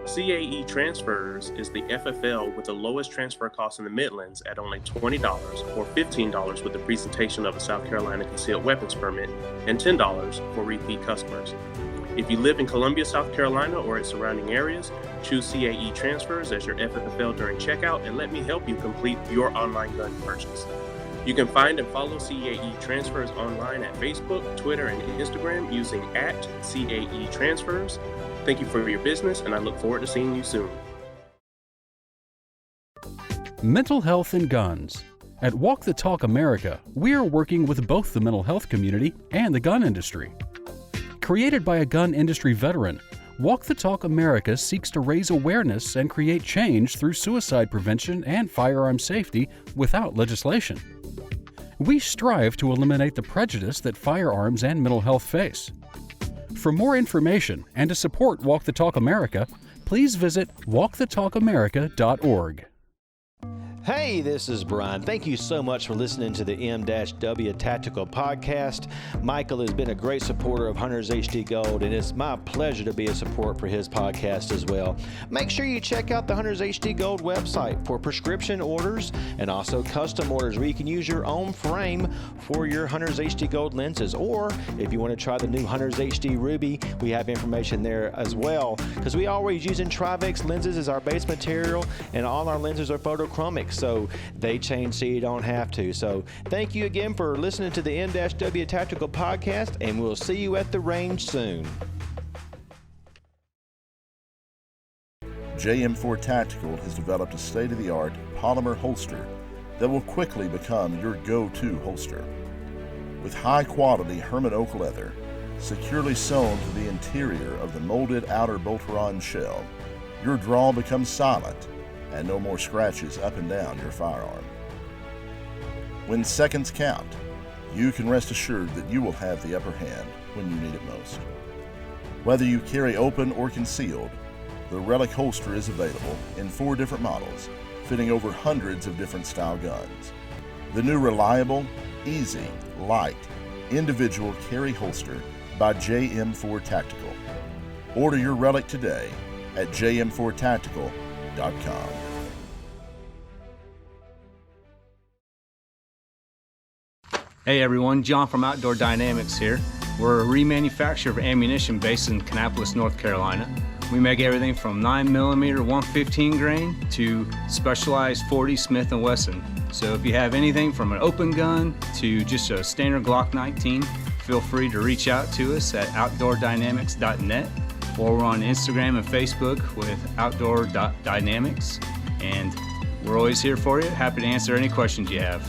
CAE Transfers is the FFL with the lowest transfer cost in the Midlands at only $20 or $15 with the presentation of a South Carolina concealed weapons permit and $10 for repeat customers. If you live in Columbia, South Carolina or its surrounding areas, choose CAE Transfers as your FFL during checkout and let me help you complete your online gun purchase. You can find and follow CAE Transfers online at Facebook, Twitter, and Instagram using @CAE Transfers. Thank you for your business, and I look forward to seeing you soon. Mental health and guns. At Walk the Talk America, we are working with both the mental health community and the gun industry. Created by a gun industry veteran, Walk the Talk America seeks to raise awareness and create change through suicide prevention and firearm safety without legislation. We strive to eliminate the prejudice that firearms and mental health face. For more information and to support Walk the Talk America, please visit walkthetalkamerica.org. Hey, this is Brian. Thank you so much for listening to the 𝐸-W Tactical podcast. Michael has been a great supporter of Hunters HD Gold, and it's my pleasure to be a support for his podcast as well. Make sure you check out the Hunters HD Gold website for prescription orders and also custom orders where you can use your own frame for your Hunters HD Gold lenses. Or if you want to try the new Hunters HD Ruby, we have information there as well, because we always using Trivex lenses as our base material, and all our lenses are photochromic, so they change so you don't have to. So thank you again for listening to the 𝐸-W Tactical podcast, and we'll see you at the range soon. JM4 Tactical has developed a state-of-the-art polymer holster that will quickly become your go-to holster. With high-quality Herman oak leather securely sewn to the interior of the molded outer bolt-ron shell, your draw becomes silent and no more scratches up and down your firearm. When seconds count, you can rest assured that you will have the upper hand when you need it most. Whether you carry open or concealed, the Relic holster is available in 4 different models, fitting over hundreds of different style guns. The new reliable, easy, light, individual carry holster by JM4 Tactical. Order your Relic today at JM4Tactical.com. Hey everyone, John from Outdoor Dynamics here. We're a remanufacturer of ammunition based in Kannapolis, North Carolina. We make everything from 9mm 115 grain to specialized 40 Smith & Wesson. So if you have anything from an open gun to just a standard Glock 19, feel free to reach out to us at outdoordynamics.net, or we're on Instagram and Facebook with outdoor.dynamics. And we're always here for you, happy to answer any questions you have.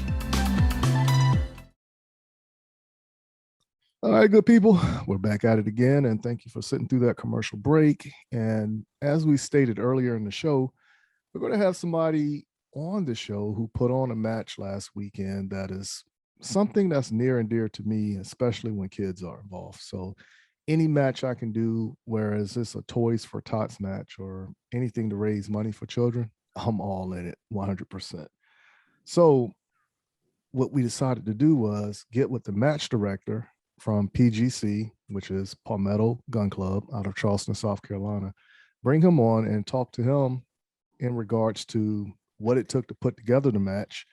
All right, good people, we're back at it again, and thank you for sitting through that commercial break. And as we stated earlier in the show, we're going to have somebody on the show who put on a match last weekend that is something that's near and dear to me, especially when kids are involved. So any match I can do, whereas it's a Toys for Tots match or anything to raise money for children, I'm all in it 100%. So what we decided to do was get with the match director from PGC, which is Palmetto Gun Club out of Charleston, South Carolina, bring him on and talk to him in regards to what it took to put together the match,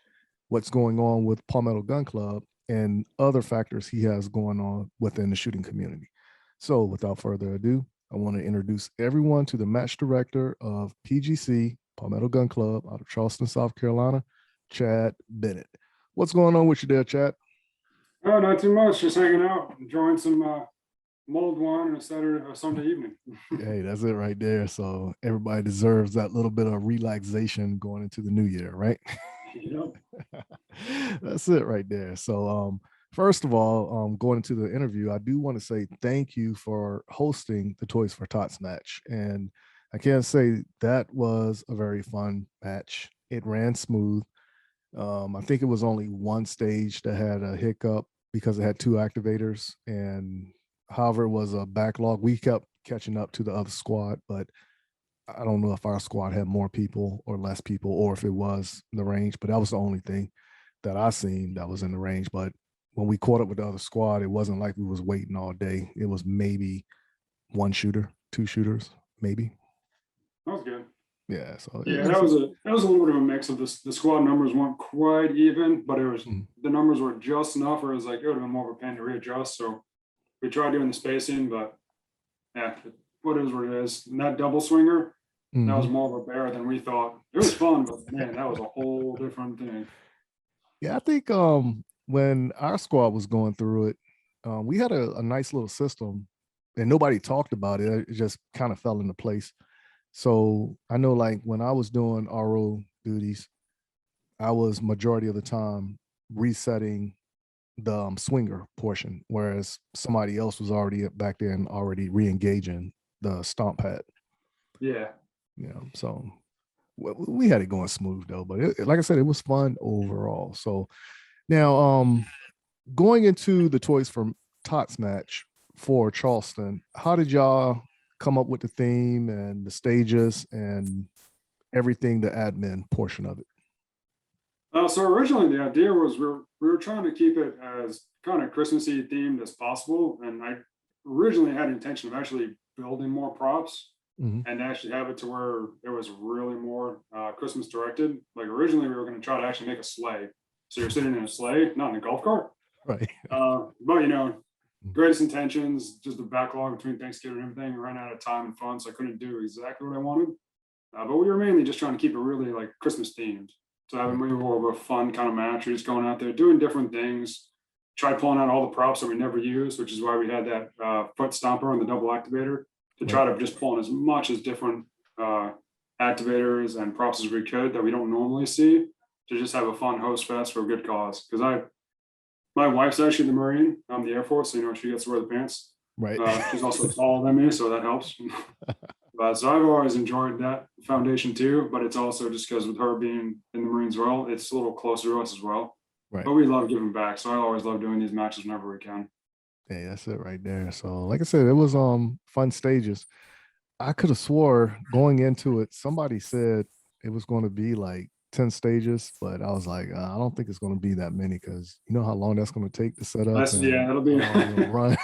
what's going on with Palmetto Gun Club, and other factors he has going on within the shooting community. So without further ado, I want to introduce everyone to the match director of PGC, Palmetto Gun Club out of Charleston, South Carolina, Chad Bennett. What's going on with you there, Chad? Oh, not too much. Just hanging out, enjoying some mulled wine on a Sunday evening. Hey, that's it right there. So everybody deserves that little bit of relaxation going into the new year, right? Yep. That's it right there. So first of all, going into the interview, I do want to say thank you for hosting the Toys for Tots match. And I can say that was a very fun match. It ran smooth. I think it was only one stage that had a hiccup because it had 2 activators, and however it was a backlog. We kept catching up to the other squad, but I don't know if our squad had more people or less people, or if it was in the range, but that was the only thing that I seen that was in the range. But when we caught up with the other squad, it wasn't like we was waiting all day. It was maybe 1 shooter, 2 shooters, maybe. That was good. Yeah, so yeah, that was a little bit of a mix of this. The squad numbers weren't quite even, but it was the numbers were just enough. Where it was like it would have been more of a pain to readjust. So we tried doing the spacing, but yeah, what it is. And that double swinger, that was more of a bear than we thought. It was fun, but man, that was a whole different thing. Yeah, I think when our squad was going through it, we had a nice little system, and nobody talked about it. It just kind of fell into place. So I know, like, when I was doing RO duties, I was majority of the time resetting the swinger portion, whereas somebody else was already back then already re-engaging the stomp pad. Yeah. So we had it going smooth though, but like I said, it was fun overall. So now going into the Toys for Tots match for Charleston, how did y'all come up with the theme and the stages and everything, the admin portion of it? So originally the idea was we were trying to keep it as kind of Christmassy themed as possible. And I originally had the intention of actually building more props and actually have it to where it was really more Christmas directed. Like originally we were going to try to actually make a sleigh. So you're sitting in a sleigh, not in a golf cart. Right. But greatest intentions, just the backlog between Thanksgiving and everything, ran out of time and funds, so I couldn't do exactly what I wanted. But we were mainly just trying to keep it really like Christmas themed. So having more of a fun kind of match, we're just going out there doing different things, try pulling out all the props that we never used, which is why we had that foot stomper and the double activator to try to just pull in as much as different activators and props as we could that we don't normally see, to just have a fun host fest for a good cause. Because my wife's actually the Marine. I'm the Air Force, so she gets to wear the pants. Right. She's also taller than me, so that helps. But so I've always enjoyed that foundation too, but it's also just because with her being in the Marines well, it's a little closer to us as well. Right. But we love giving back. So I always love doing these matches whenever we can. Hey, that's it right there. So like I said, it was fun stages. I could have swore going into it, somebody said it was going to be like 10 stages, but I was like, I don't think it's going to be that many because you know how long that's going to take to set up. Yeah, it'll be run.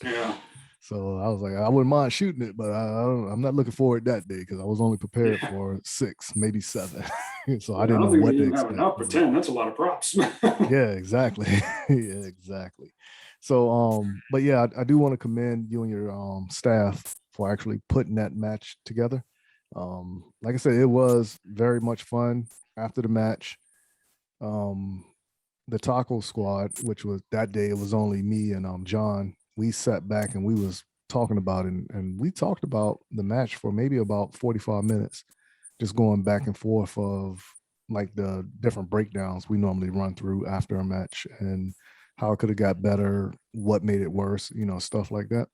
Yeah. So I was like, I wouldn't mind shooting it, but I'm not looking forward that day because I was only prepared for 6, maybe 7. So I didn't know what to expect. Enough for 10. That's a lot of props. Yeah, exactly. Yeah, exactly. So, but yeah, I do want to commend you and your staff for actually putting that match together. Like I said, it was very much fun after the match. The taco squad, which was that day, it was only me and John. We sat back and we was talking about it, and we talked about the match for maybe about 45 minutes, just going back and forth of like the different breakdowns we normally run through after a match and how it could have got better, what made it worse, you know, stuff like that.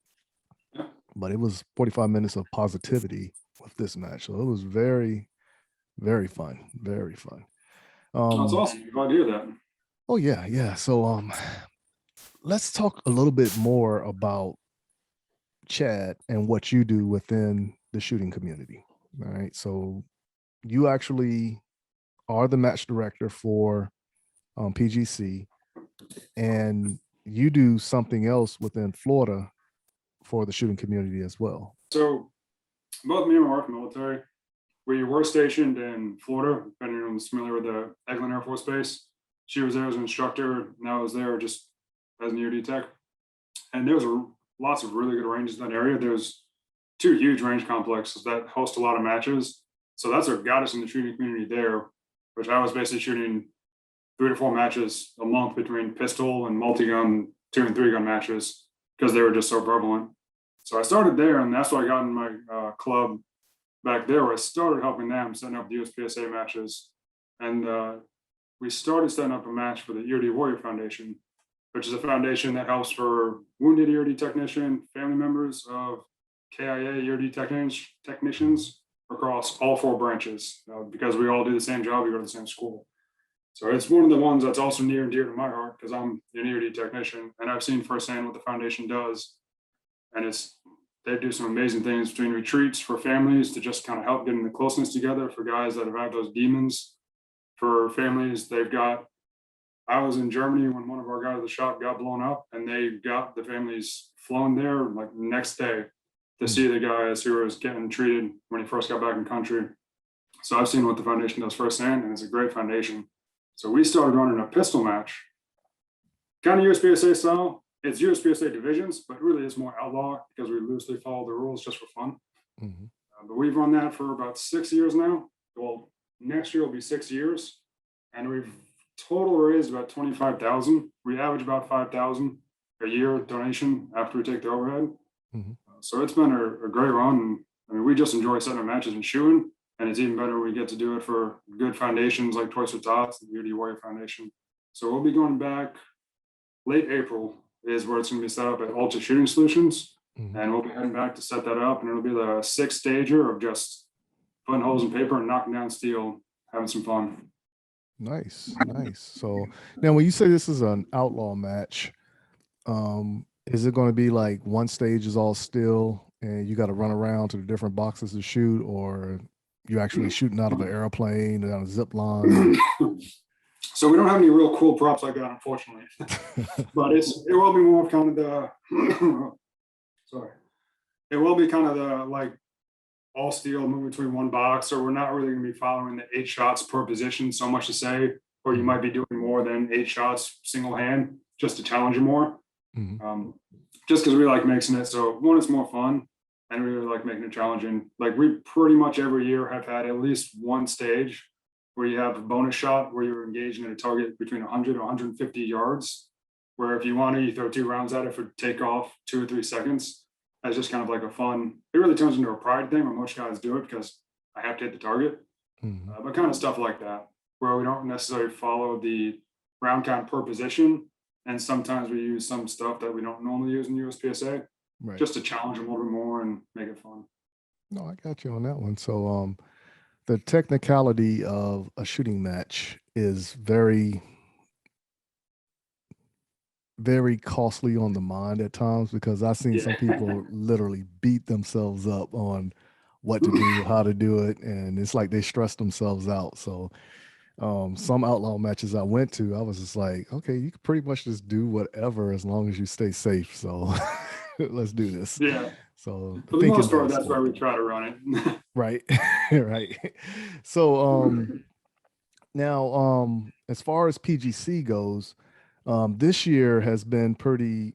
But it was 45 minutes of positivity with this match. So it was very, very fun. Very fun. That's awesome. I'm glad to hear that. Oh yeah, yeah. So let's talk a little bit more about Chad and what you do within the shooting community. All right. So you actually are the match director for PGC, and you do something else within Florida for the shooting community as well. So both me and my wife are military. We were stationed in Florida, if anyone's familiar with the Eglin Air Force Base. She was there as an instructor, and I was there just as an EOD tech. And there was lots of really good ranges in that area. There's 2 huge range complexes that host a lot of matches. So that's what got us in the shooting community there, which I was basically shooting 3 to 4 matches a month between pistol and multi-gun 2 and 3 gun matches because they were just so prevalent. So I started there, and that's why I got in my club back there, where I started helping them setting up the USPSA matches. And we started setting up a match for the EOD Warrior Foundation, which is a foundation that helps for wounded EOD technician, family members of KIA EOD technicians across all 4 branches, because we all do the same job, we go to the same school. So it's one of the ones that's also near and dear to my heart because I'm an EOD technician and I've seen firsthand what the foundation does. And they do some amazing things between retreats for families to just kind of help getting the closeness together for guys that have had those demons. For families, I was in Germany when one of our guys at the shop got blown up, and they got the families flown there like the next day to see the guys who was getting treated when he first got back in country. So I've seen what the foundation does firsthand, and it's a great foundation. So we started running a pistol match, kind of USPSA style. It's USPSA divisions, but really it's more outlaw because we loosely follow the rules just for fun. Mm-hmm. But we've run that for about 6 years now. Well, next year will be 6 years, and we've total raised about 25,000. We average about 5,000 a year donation after we take the overhead. Mm-hmm. So it's been a great run. I mean, we just enjoy setting up matches and shooting, and it's even better when we get to do it for good foundations like Toys for Tots, the EOD Warrior Foundation. So we'll be going back late April is where it's going to be set up at Ultra Shooting Solutions. Mm-hmm. And we'll be heading back to set that up, and it'll be the 6th stager of just putting holes in paper and knocking down steel, having some fun. Nice, nice. So now when you say this is an outlaw match, is it going to be like one stage is all still and you got to run around to the different boxes to shoot, or you actually shooting out of an airplane down a zip line? So we don't have any real cool props like that, unfortunately. But it will be more kind of the it will be kind of the like all steel move between one box. So we're not really going to be following the 8 shots per position so much to say, or you might be doing more than 8 shots single hand just to challenge you more. Mm-hmm. Just because we like mixing it. So one, it's more fun, and we really like making it challenging. Like we pretty much every year have had at least one stage where you have a bonus shot where you're engaging at a target between 100 and 150 yards, where if you want to, you throw 2 rounds at it for takeoff 2 or 3 seconds. That's just kind of like a fun, it really turns into a pride thing when most guys do it because I have to hit the target. Mm-hmm. But kind of stuff like that, where we don't necessarily follow the round count per position. And sometimes we use some stuff that we don't normally use in USPSA, right, just to challenge them a little bit more and make it fun. No, I got you on that one. So, the technicality of a shooting match is very, very costly on the mind at times, because I've seen some people literally beat themselves up on what to do, how to do it, and it's like they stress themselves out. So, some outlaw matches I went to, I was just like, okay, you can pretty much just do whatever as long as you stay safe. So let's do this. Yeah. So For the thinking most part, that that's why we sport. try to run it. Right. Right. So now as far as PGC goes, this year has been pretty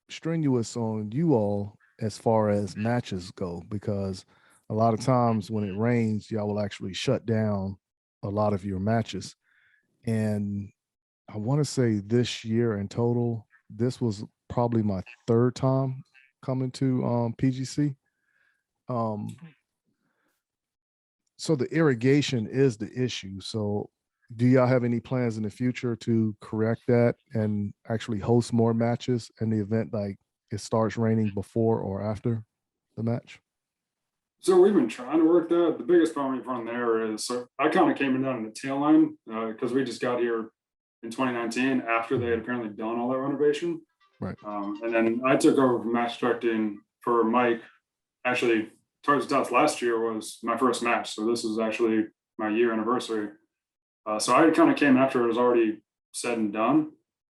strenuous on you all as far as matches go, because a lot of times when it rains, y'all will actually shut down a lot of your matches. And I want to say this year in total, this was probably my third time coming to PGC. Um, so the irrigation is the issue. So do y'all have any plans in the future to correct that and actually host more matches in the event like it starts raining before or after the match? So we've been trying to work that. The biggest problem we've run there is, so I kind of came in down in the tail end because we just got here in 2019 after they had apparently done all that renovation. Right. And then I took over from match directing for Mike. Actually, towards the top last year was my first match. So this is actually my year anniversary. So I kind of came after it was already said and done.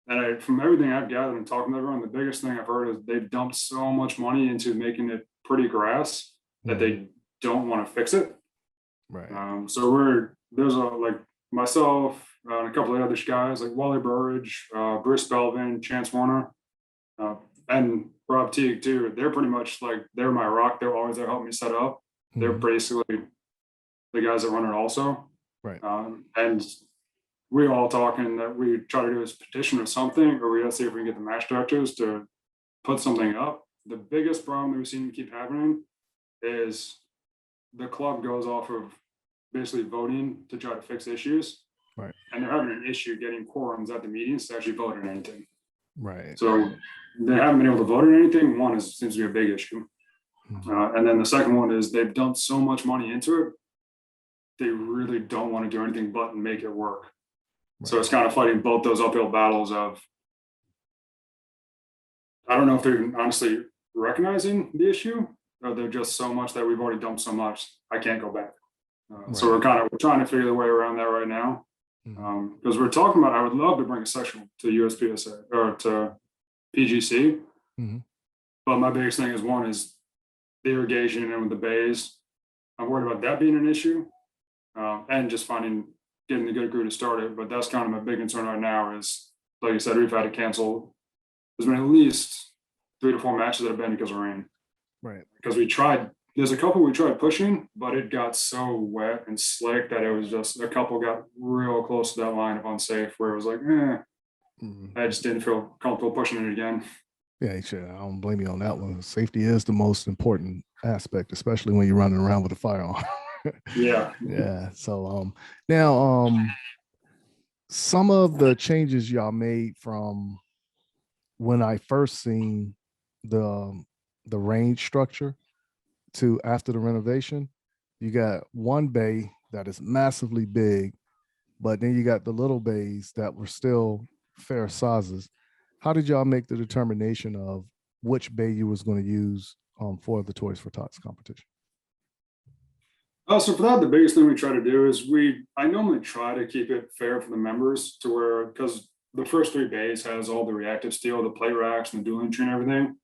And from everything I've gathered and talking to everyone, the biggest thing I've heard is they've dumped so much money into making it pretty grass that they don't want to fix it. Right. So there's like myself and a couple of other guys like Wally Burridge, Bruce Belvin, Chance Warner, and Rob Teague too. They're pretty much like, they're my rock. They're always there helping me set up. They're basically the guys that run it also. Right. And we all talking that we try to do this petition or something, or we gotta see if we can get the match directors to put something up. The biggest problem that we seem to keep happening is the club goes off of basically voting to try to fix issues. Right. And they're having an issue getting quorums at the meetings to actually vote on anything. Right. So they haven't been able to vote on anything. One seems to be a big issue. And then the second one is they've dumped so much money into it, they really don't want to do anything but make it work. Right. So it's kind of fighting both those uphill battles of, I don't know if they're honestly recognizing the issue, or they're just so much that we've already dumped so much, I can't go back. So we're trying to figure the way around that right now. Because we're talking about, I would love to bring a section to USPSA or to PGC. But my biggest thing is, one is the irrigation and with the bays. I'm worried about that being an issue, and just getting the good crew to start it. But that's kind of my big concern right now is, like I said, we've had to cancel. There's been at least 3 to 4 matches that have been because of rain. Right. Because there's a couple we tried pushing, but it got so wet and slick that it was just, a couple got real close to that line of unsafe where it was like, I just didn't feel comfortable pushing it again. Yeah, sure. I don't blame you on that one. Safety is the most important aspect, especially when you're running around with a firearm. Yeah. Yeah. So now some of the changes y'all made from when I first seen the range structure to after the renovation, you got one bay that is massively big, but then you got the little bays that were still fair sizes. How did y'all make the determination of which bay you was going to use for the Toys for Tots competition? So for that, the biggest thing we try to do is I normally try to keep it fair for the members to where, because the first 3 bays has all the reactive steel, the plate racks and the dual entry and everything.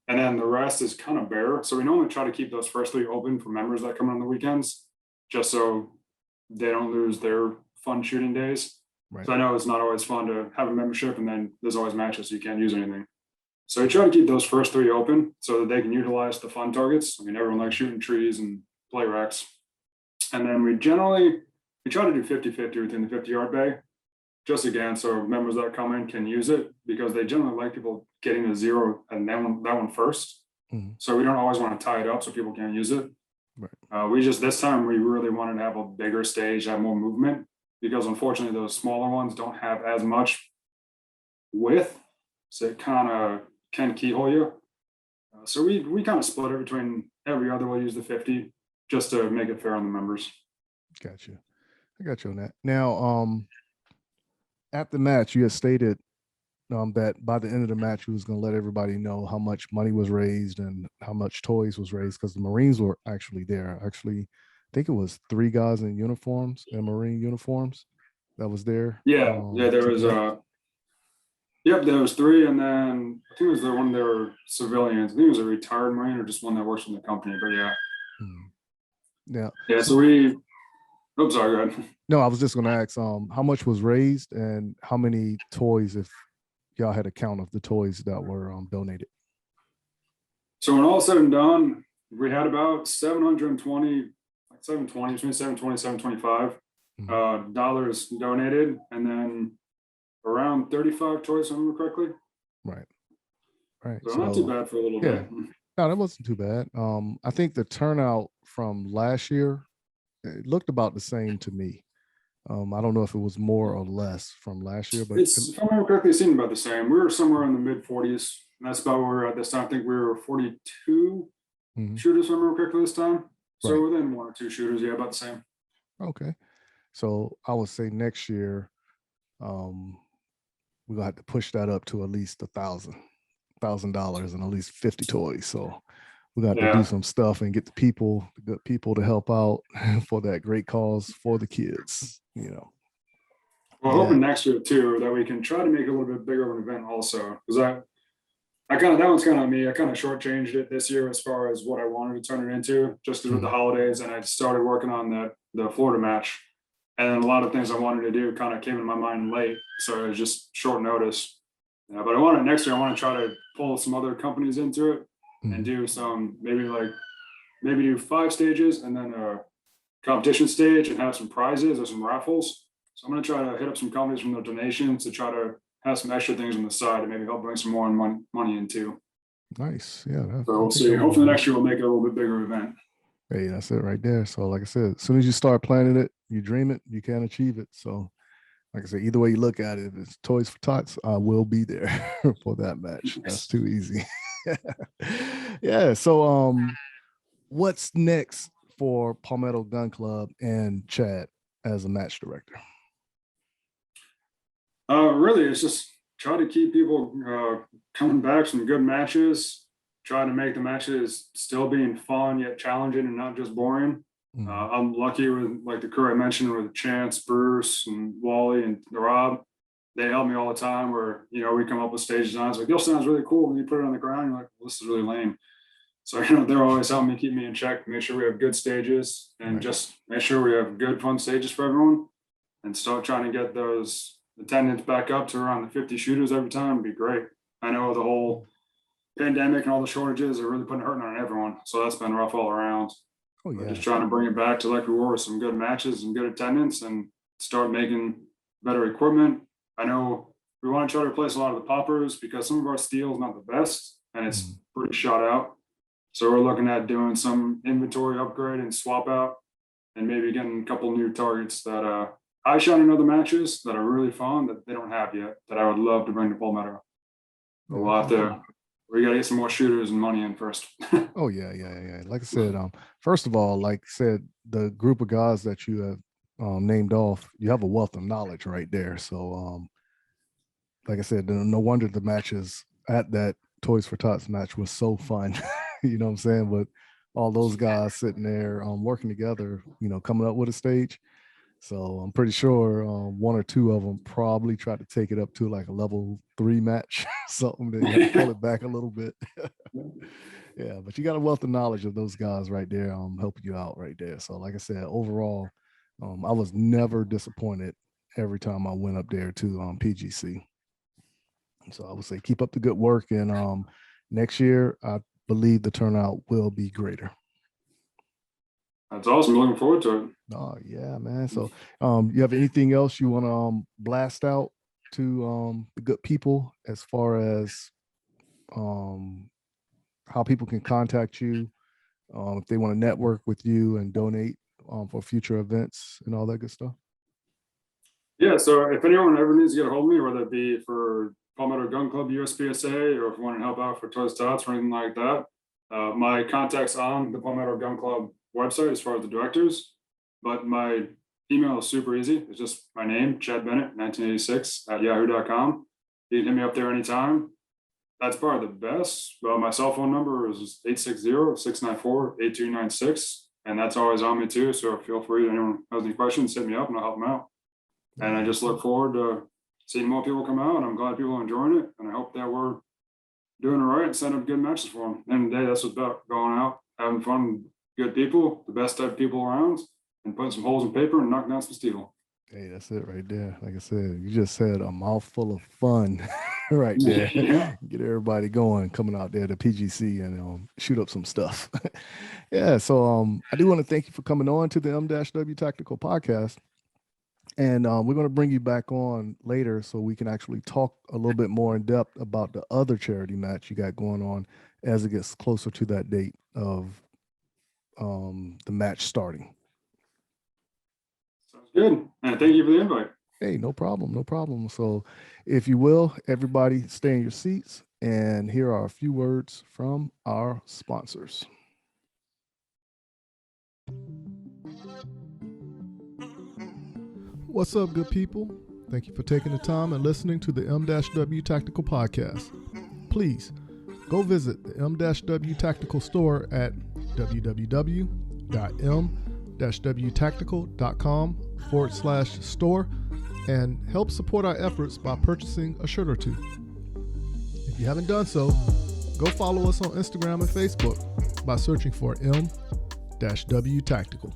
And then the rest is kind of bare. So we normally try to keep those first 3 open for members that come on the weekends, just so they don't lose their fun shooting days. Right. So I know it's not always fun to have a membership and then there's always matches, so you can't use anything. So we try to keep those first 3 open so that they can utilize the fun targets. I mean, everyone likes shooting trees and plate racks. And then we try to do 50-50 within the 50-yard bay. Just again, so members that come in can use it, because they generally like people getting a 0 and then that one first. So we don't always want to tie it up so people can't use it. Right. This time we really wanted to have a bigger stage, have more movement, because unfortunately those smaller ones don't have as much width. So it kind of can keyhole you. So we kind of split it between every other. We'll use the 50 just to make it fair on the members. Got you. I got you on that. Now, at the match, you had stated that by the end of the match, you was going to let everybody know how much money was raised and how much toys was raised, because the Marines were actually there. Actually, I think it was 3 guys in uniforms, in Marine uniforms, that was there. Yeah, there was yep, there was 3, and then I think it was the one that were civilians. I think it was a retired Marine or just one that works in the company. But yeah, yeah. So we. Oops, sorry. Go ahead. No, I was just going to ask, how much was raised and how many toys, if y'all had a count of the toys that were donated? So when all said and done, we had about 720, between 720, 725 dollars donated, and then around 35 toys, if I remember correctly. Right. So not too bad for a little bit. No, that wasn't too bad. I think the turnout from last year, it looked about the same to me. I don't know if it was more or less from last year, but if I remember correctly, it seemed about the same. We were somewhere in the mid 40s, and that's about where we were at this time. I think we were 42 shooters, if I remember correctly, this time. So within 1 or 2 shooters, yeah, about the same. Okay. So I would say next year, we're gonna have to push that up to at least $1,000 and at least 50 toys. So we got to do some stuff and get the good people to help out for that great cause for the kids, you know. Well, hoping next year too, that we can try to make it a little bit bigger of an event also. Because that one's kind of me. I kind of shortchanged it this year as far as what I wanted to turn it into, just because with the holidays, and I started working on the Florida match. And then a lot of things I wanted to do kind of came in my mind late. So it was just short notice. Yeah, but next year, I want to try to pull some other companies into it and do some, maybe do 5 stages and then a competition stage and have some prizes or some raffles. So I'm going to try to hit up some companies from their donations to try to have some extra things on the side and maybe help bring some more money in too. Nice. Yeah. So we'll see. Hopefully next year we'll make it a little bit bigger event. Hey, that's it right there. So like I said, as soon as you start planning it, you dream it, you can achieve it. So like I said, either way you look at it, if it's Toys for Tots, I will be there for that match. That's too easy. Yeah. So what's next for Palmetto Gun Club and Chad as a match director? Really, it's just try to keep people coming back, some good matches, try to make the matches still being fun yet challenging and not just boring. I'm lucky with, like the crew I mentioned, with Chance, Bruce, and Wally, and Rob. They help me all the time where, we come up with stage designs like, this sounds really cool. And you put it on the ground, you're like, well, this is really lame. So, they're always helping me keep me in check, make sure we have good stages and just make sure we have good, fun stages for everyone and start trying to get those attendance back up to around the 50 shooters every time would be great. I know the whole pandemic and all the shortages are really putting a hurting on everyone. So that's been rough all around. Oh, yeah. Just trying to bring it back to like we were with some good matches and good attendance and start making better equipment. I know we want to try to replace a lot of the poppers because some of our steel is not the best and it's pretty shot out. So we're looking at doing some inventory upgrade and swap out and maybe getting a couple new targets that I shot in other matches that are really fun that they don't have yet that I would love to bring to Palmetto. But we'll have to. We got to get some more shooters and money in first. Oh, yeah. Like I said, first of all, like I said, the group of guys that you have named off, you have a wealth of knowledge right there. So, like I said, no wonder the matches at that Toys for Tots match was so fun. You know what I'm saying? But all those guys sitting there working together, coming up with a stage. So I'm pretty sure 1 or 2 of them probably tried to take it up to like a level 3 match, something that you have to pull it back a little bit. Yeah, but you got a wealth of knowledge of those guys right there helping you out right there. So like I said, overall, I was never disappointed every time I went up there to PGC. So I would say keep up the good work. And next year, I believe the turnout will be greater. That's awesome. Looking forward to it. Oh, yeah, man. So you have anything else you want to blast out to the good people as far as how people can contact you if they want to network with you and donate for future events and all that good stuff? Yeah, so if anyone ever needs to get a hold of me, whether it be for Palmetto Gun Club USPSA or if you want to help out for Toys Tots or anything like that, My contact's on the Palmetto Gun Club website as far as the directors, but my email is super easy. It's just my name, Chad Bennett, 1986 at yahoo.com. You can hit me up there anytime. That's probably the best. Well, my cell phone number is 860-694-8296. And that's always on me too. So feel free, if anyone has any questions, hit me up and I'll help them out. And I just look forward to seeing more people come out, and I'm glad people are enjoying it. And I hope that we're doing it right and setting up good matches for them. End of the day, that's what's about, going out, having fun, good people, the best type of people around, and putting some holes in paper and knocking down some steel. Hey, that's it right there. Like I said, you just said a mouthful of fun right there. Yeah. Get everybody going, coming out there to PGC and shoot up some stuff. Yeah, so I do want to thank you for coming on to the 𝐿 Tactical podcast. And we're going to bring you back on later so we can actually talk a little bit more in depth about the other charity match you got going on as it gets closer to that date of the match starting. Sounds good. And thank you for the invite. Hey, no problem, no problem. So if you will, everybody stay in your seats, and here are a few words from our sponsors. What's up, good people? Thank you for taking the time and listening to the 𝐿 Tactical podcast. Please go visit the 𝐿 Tactical store at www.m-wtactical.com/store and help support our efforts by purchasing a shirt or two. If you haven't done so, go follow us on Instagram and Facebook by searching for 𝐿 Tactical.